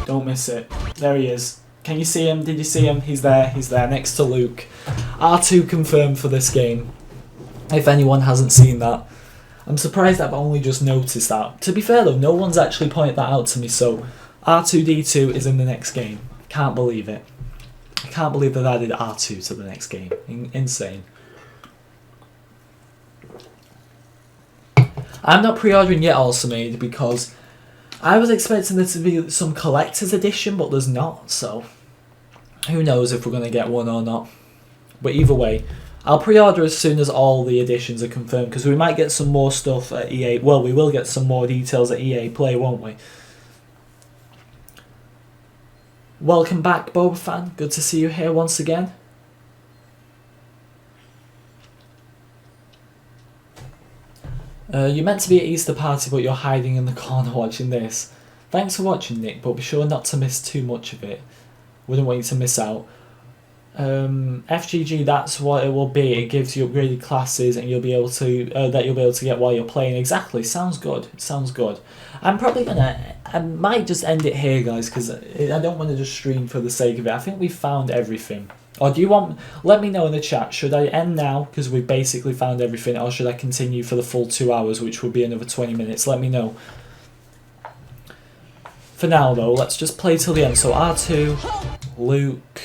Don't miss it. There he is. Can you see him? Did you see him? He's there. He's there next to Luke. R2 confirmed for this game. If anyone hasn't seen that. I'm surprised I've only just noticed that. To be fair though, no one's actually pointed that out to me, so R2D2 is in the next game. Can't believe it. I can't believe that I added R2 to the next game. Insane. I'm not pre-ordering yet, also made, because I was expecting there to be some collector's edition, but there's not, so who knows if we're going to get one or not. But either way, I'll pre-order as soon as all the editions are confirmed, because we might get some more stuff at EA. Well, we will get some more details at EA Play, won't we? Welcome back, Boba fan. Good to see you here once again. You're meant to be at Easter party, but you're hiding in the corner watching this. Thanks for watching, Nick, but be sure not to miss too much of it. Wouldn't want you to miss out. FGG, that's what it will be. It gives you upgraded classes, and you'll be able to get while you're playing. Exactly. Sounds good. Sounds good. I might just end it here, guys, because I don't want to just stream for the sake of it. I think we've found everything. Or do you want? Let me know in the chat. Should I end now because we've basically found everything, or should I continue for the full 2 hours, which will be another 20 minutes? Let me know. For now, though, let's just play till the end. So R2, Luke.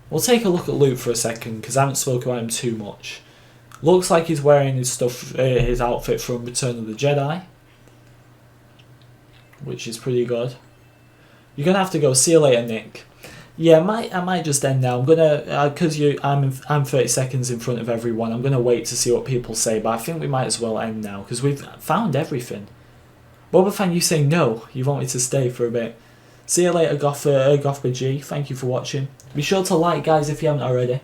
We'll take a look at Luke for a second because I haven't spoken about him too much. Looks like he's wearing his stuff, his outfit from Return of the Jedi, which is pretty good. You're gonna have to go. See you later, Nick. Yeah, I might just end now. I'm gonna because I'm 30 seconds in front of everyone. I'm gonna wait to see what people say, but I think we might as well end now because we've found everything. Boba fan, you say no. You want me to stay for a bit. See you later, Gothba G. Thank you for watching. Be sure to like, guys, if you haven't already.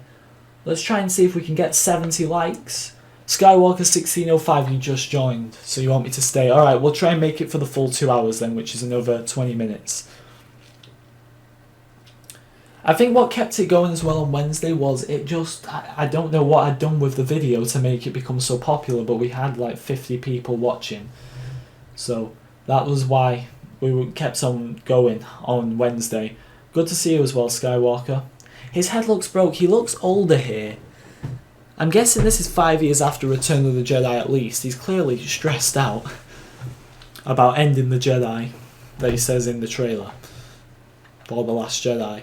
Let's try and see if we can get 70 likes. Skywalker1605, you just joined, so you want me to stay. Alright, we'll try and make it for the full 2 hours then, which is another 20 minutes. I think what kept it going as well on Wednesday was it just... I don't know what I'd done with the video to make it become so popular, but we had like 50 people watching. So that was why we kept on going on Wednesday. Good to see you as well, Skywalker. His head looks broke. He looks older here. I'm guessing this is 5 years after Return of the Jedi at least. He's clearly stressed out about ending the Jedi that he says in the trailer for The Last Jedi.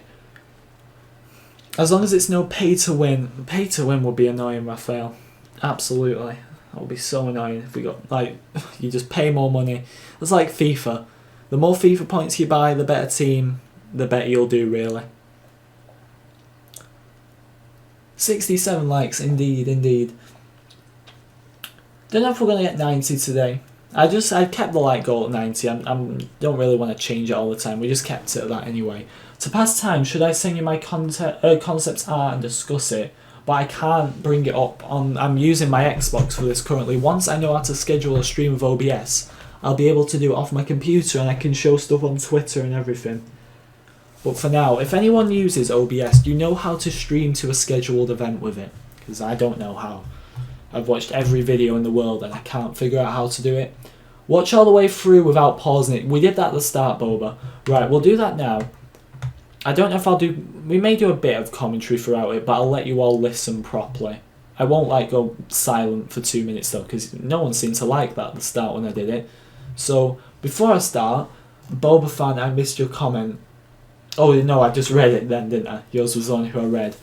As long as it's no pay to win. Pay to win would be annoying, Raphael. Absolutely. That would be so annoying if we got, like, you just pay more money. It's like FIFA. The more FIFA points you buy, the better team, the better you'll do, really. 67 likes, indeed, indeed. Don't know if we're going to get 90 today. I kept the like goal at 90. I don't really want to change it all the time. We just kept it at that anyway. To pass time, should I send you my concept art and discuss it? But I can't bring it up on... I'm using my Xbox for this currently. Once I know how to schedule a stream of OBS, I'll be able to do it off my computer and I can show stuff on Twitter and everything. But for now, if anyone uses OBS, do you know how to stream to a scheduled event with it? Because I don't know how. I've watched every video in the world and I can't figure out how to do it. Watch all the way through without pausing it. We did that at the start, Boba. Right, we'll do that now. I don't know if I'll do... We may do a bit of commentary throughout it, but I'll let you all listen properly. I won't like go silent for 2 minutes though, because no one seemed to like that at the start when I did it. So, before I start, Boba fan, I missed your comment. Oh no, I just read it then, didn't I? Yours was the one who I read.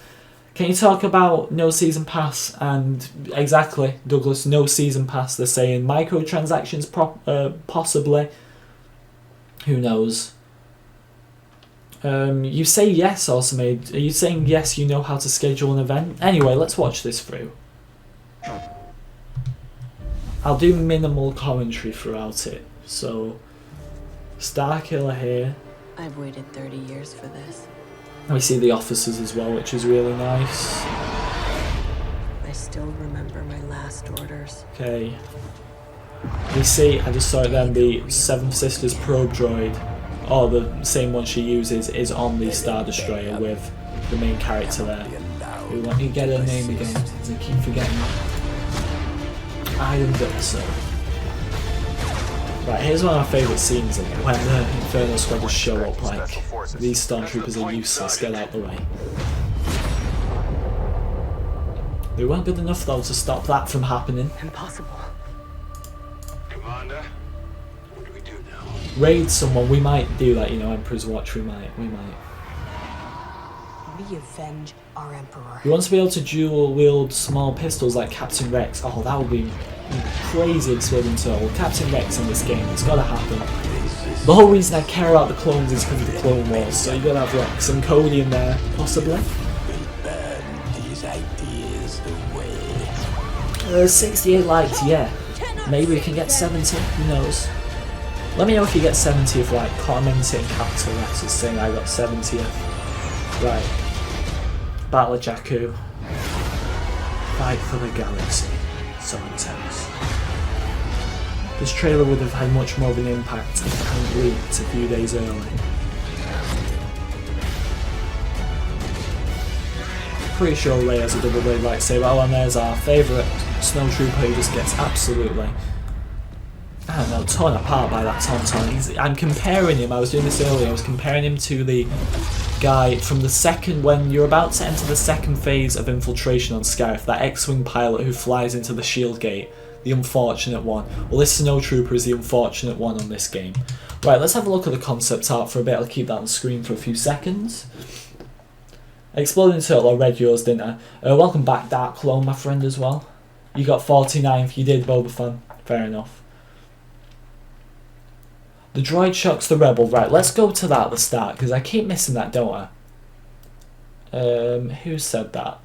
Can you talk about no season pass and... Exactly, Douglas, no season pass. They're saying microtransactions possibly. Who knows? You say yes, Awesome. Are you saying yes, you know how to schedule an event? Anyway, let's watch this through. I'll do minimal commentary throughout it. So, Starkiller here. I've waited 30 years for this. We see the officers as well, which is really nice. I still remember my last orders. Okay. We see, I just saw it then, the Seven Sisters probe droid, or the same one she uses, is on the Star Destroyer with the main character there. Let me get her name again, because I keep forgetting. Iron Vixen. Right, here's one of my favourite scenes in it, when the Inferno Squad show up like, these stormtroopers are useless, get out the way. They weren't good enough though to stop that from happening. Impossible. Commander, what do we do now? Raid someone, we might do that, you know, Emperor's Watch, we might. We avenge our Emperor. You want to be able to dual wield small pistols like Captain Rex. Oh, that would be crazy exploding turtle. Captain Rex in this game, it's gotta happen. The whole reason I care about the clones is because of the Clone Wars, so you gotta have Rex and Cody in there, possibly. 68 likes, yeah. Maybe we can get 70, who knows. Let me know if you get 70 if like commenting capital letters saying I got 70th. Right. Battle of Jakku. Fight for the galaxy. So intense. This trailer would have had much more of an impact if it hadn't leaked a few days early. Pretty sure Rey has a double blade lightsaber. Oh, and there's our favourite snowtrooper who just gets absolutely, I don't know, torn apart by that Tauntaun. I'm comparing him, I was doing this earlier, I was comparing him to the guy from the second, when you're about to enter the second phase of infiltration on Scarif, that X-Wing pilot who flies into the shield gate, the unfortunate one. Well, this snowtrooper is the unfortunate one on this game. Right, let's have a look at the concept art for a bit. I'll keep that on the screen for a few seconds. Exploding Turtle, I read yours, didn't I? Welcome back, Dark Clone, my friend, as well. You got 49th, you did, Boba Fan. Fair enough. The droid shocks the rebel. Right, let's go to that at the start, because I keep missing that, don't I? Who said that?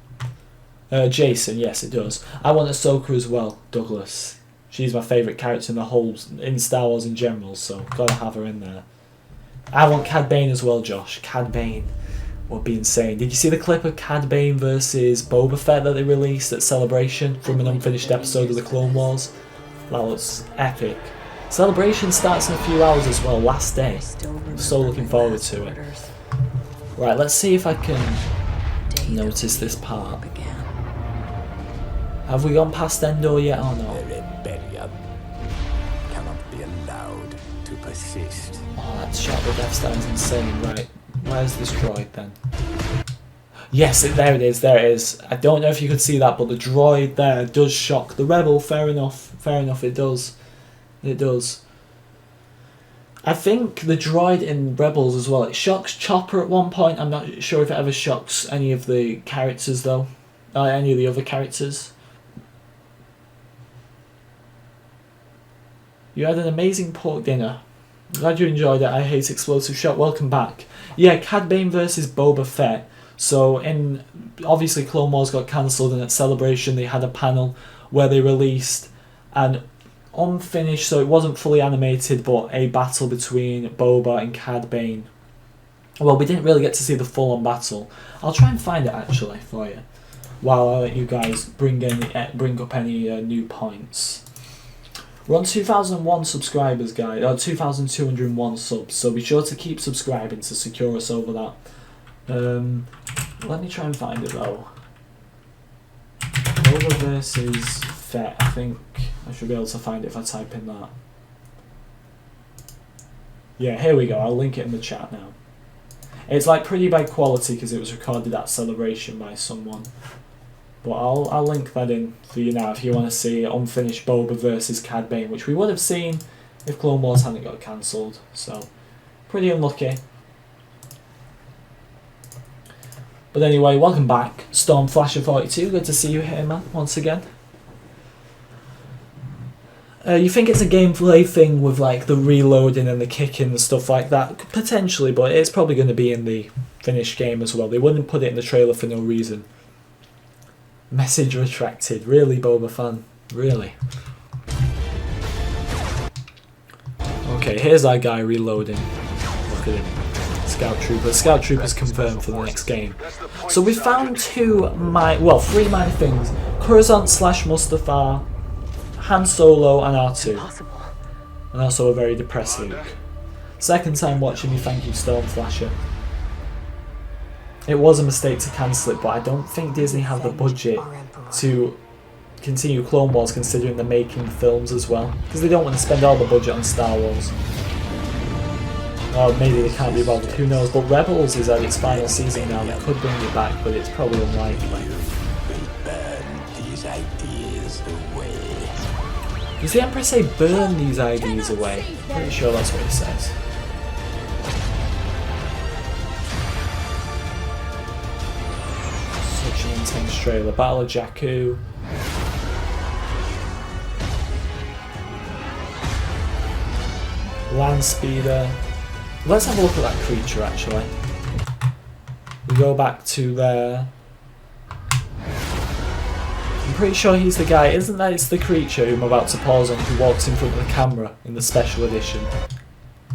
Jason, yes it does. I want Ahsoka as well, Douglas. She's my favourite character in the whole, in Star Wars in general, so gotta have her in there. I want Cad Bane as well, Josh. Cad Bane would be insane. Did you see the clip of Cad Bane versus Boba Fett that they released at Celebration from an unfinished episode of the Clone Wars? That was epic. Celebration starts in a few hours as well, last day. I'm so looking forward to it. Right, let's see if I can notice this part. Have we gone past Endor yet or not? Rebellion cannot be allowed to persist. Oh, that shot of the Death Star is insane. Right, where's this droid then? Yes, there it is, there it is. I don't know if you could see that, but the droid there does shock the rebel. Fair enough, it does. It does. I think the droid in Rebels as well, it shocks Chopper at one point. I'm not sure if it ever shocks any of the characters though. Any of the other characters. You had an amazing pork dinner. Glad you enjoyed it. I hate explosive shot. Welcome back. Yeah, Cad Bane versus Boba Fett. So in obviously Clone Wars got cancelled, and at Celebration they had a panel where they released an unfinished, so it wasn't fully animated, but a battle between Boba and Cad Bane. Well, we didn't really get to see the full-on battle. I'll try and find it actually for you, while I let you guys bring up any new points. We're on 2,001 subscribers, guys. 2,201 subs. So be sure to keep subscribing to secure us over that. Let me try and find it though. Boba versus Fett. I think I should be able to find it if I type in that. Yeah, here we go. I'll link it in the chat now. It's like pretty bad quality because it was recorded at Celebration by someone. But I'll link that in for you now if you want to see unfinished Boba versus Cad Bane, which we would have seen if Clone Wars hadn't got cancelled. So, pretty unlucky. But anyway, welcome back, Stormflasher42. Good to see you here, man, once again. You think it's a gameplay thing with like the reloading and the kicking and stuff like that? Potentially, but it's probably going to be in the finished game as well. They wouldn't put it in the trailer for no reason. Message retracted. Really, Boba Fan? Really? Okay, here's our guy reloading. Look at him. Scout Trooper. Scout Trooper's confirmed for the next game. So we found three minor things. Coruscant / Mustafar, Han Solo and R2. And also a very depressed Luke. Second time watching me, thank you, Stormflasher. it was a mistake to cancel it, but I don't think Disney have the budget to continue Clone Wars considering they're making films as well, because they don't want to spend all the budget on Star Wars. Or maybe they can't be bothered, who knows, but Rebels is at its final season now, they could bring it back, but it's probably unlikely. These ideas away. Does the Emperor say burn these ideas away? Pretty sure that's what it says. Such an intense trailer. Battle of Jakku. Land Speeder. Let's have a look at that creature actually. We go back to there. I'm pretty sure he's the guy, isn't that? It's the creature who I'm about to pause on who walks in front of the camera in the special edition.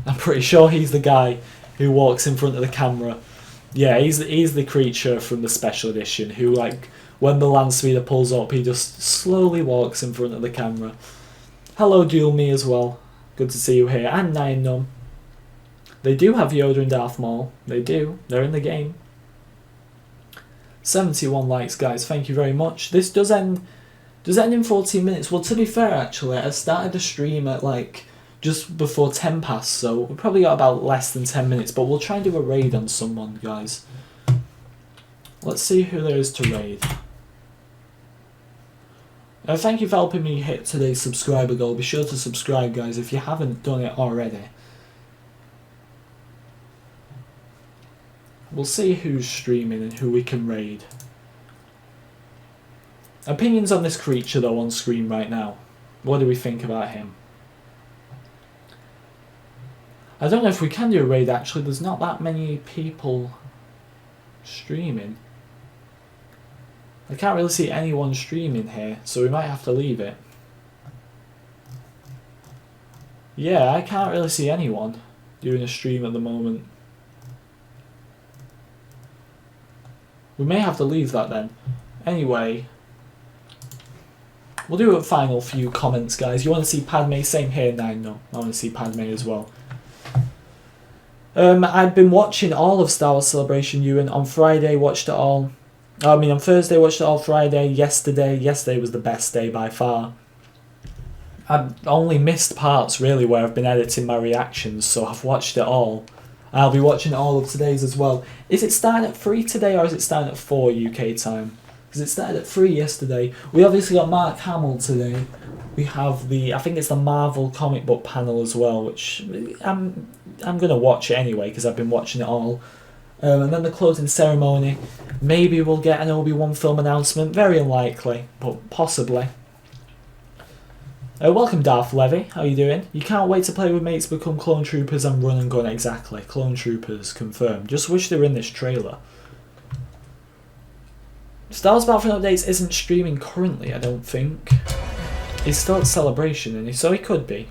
I'm pretty sure he's the guy who walks in front of the camera. Yeah, he's the creature from the special edition who, like, when the land speeder pulls up, he just slowly walks in front of the camera. Hello, Dual Me as well. Good to see you here. And Nine Num. They do have Yoda and Darth Maul. They do. They're in the game. 71 likes, guys. Thank you very much. This does end in 14 minutes. Well, to be fair, actually, I started the stream at like just before 10 past, so we probably got about less than 10 minutes. But we'll try and do a raid on someone, guys. Let's see who there is to raid. Thank you for helping me hit today's subscriber goal. Be sure to subscribe, guys, if you haven't done it already. We'll see who's streaming and who we can raid. Opinions on this creature though on screen right now. What do we think about him? I don't know if we can do a raid actually. There's not that many people streaming. I can't really see anyone streaming here, so we might have to leave it. Yeah, I can't really see anyone doing a stream at the moment. We may have to leave that then. Anyway, we'll do a final few comments, guys. You want to see Padme? Same here, Nine. No, I want to see Padme as well. I've been watching all of Star Wars Celebration, Ewan. On Friday, watched it all. On Thursday, watched it all. Friday, yesterday was the best day by far. I've only missed parts, really, where I've been editing my reactions, so I've watched it all. I'll be watching all of today's as well. Is it starting at 3 today or is it starting at 4 UK time? Because it started at 3 yesterday. We obviously got Mark Hamill today. We have I think it's the Marvel comic book panel as well, which I'm going to watch it anyway because I've been watching it all. And then the closing ceremony. Maybe we'll get an Obi-Wan film announcement. Very unlikely, but possibly. Welcome Darth Levy, how you doing? You can't wait to play with mates, become clone troopers and run and gun. Exactly, clone troopers confirmed. Just wish they were in this trailer. Star Wars Battlefront Updates isn't streaming currently, I don't think. It's still at Celebration, and so it could be.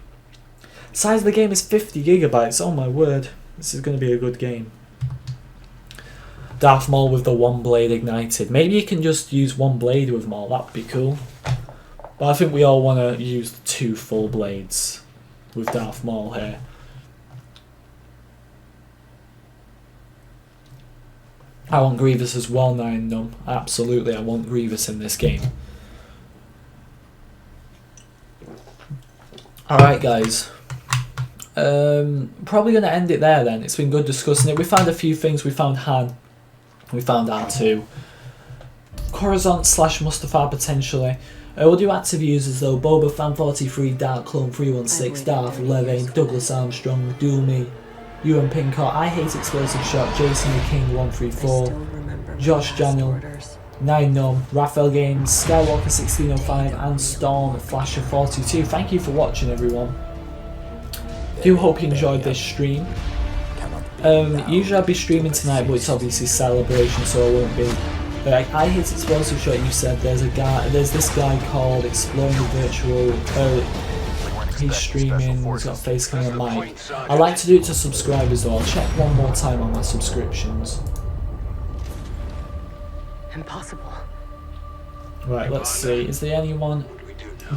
The size of the game is 50 gigabytes, oh my word. This is going to be a good game. Darth Maul with the one blade ignited. Maybe you can just use one blade with Maul, that'd be cool. But I think we all want to use the 2 full blades with Darth Maul here. I want Grievous as well, Nine Num. Absolutely, I want Grievous in this game. Alright guys. Probably going to end it there then. It's been good discussing it. We found a few things. We found Han. We found R2. Coruscant / Mustafar potentially. We'll do active users though. Boba Fan 43, Dark Clone 316, Darth Levane, Douglas Armstrong, Dual Me, Ewan Pincott, I Hate Explosive Shot, Jason the King 134, Josh Janel, Nine Num, Raphael Games, Skywalker 1605, and Storm Flasher 42. Thank you for watching, everyone. Do hope you enjoyed this stream. Usually I'll be streaming tonight, but it's obviously Celebration, so I won't be. Like, I Hate Explosive Shot, you said there's this guy called Exploring the Virtual, he's streaming, he's got a face cam on mic. I like to do it to subscribers though. I'll check one more time on my subscriptions. Impossible. Right, let's see, is there anyone?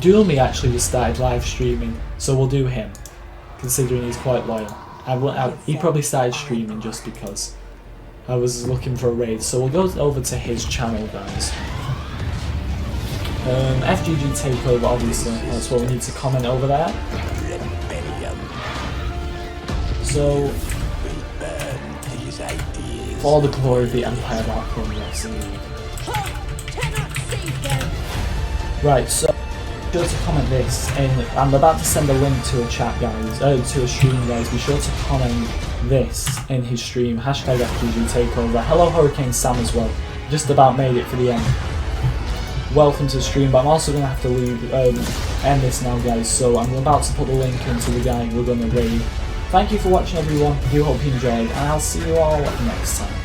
Dual Me actually just started live streaming, so we'll do him, considering he's quite loyal. He probably started streaming just because. I was looking for a raid. So we'll go over to his channel, guys. FGG Takeover, obviously, that's what we need to comment over there. So, for the glory of the Empire of Arkham, yes indeed. Right, so, be sure to comment this, and I'm about to send a link to a chat, guys, to a stream, guys. Be sure to comment this in his stream, hashtag FGG Takeover. Hello Hurricane Sam as well, just about made it for the end. Welcome to the stream, but I'm also going to have to leave, end this now, guys, so I'm about to put the link into the guy we're going to raid. Thank you for watching, everyone. I do hope you enjoyed, and I'll see you all next time.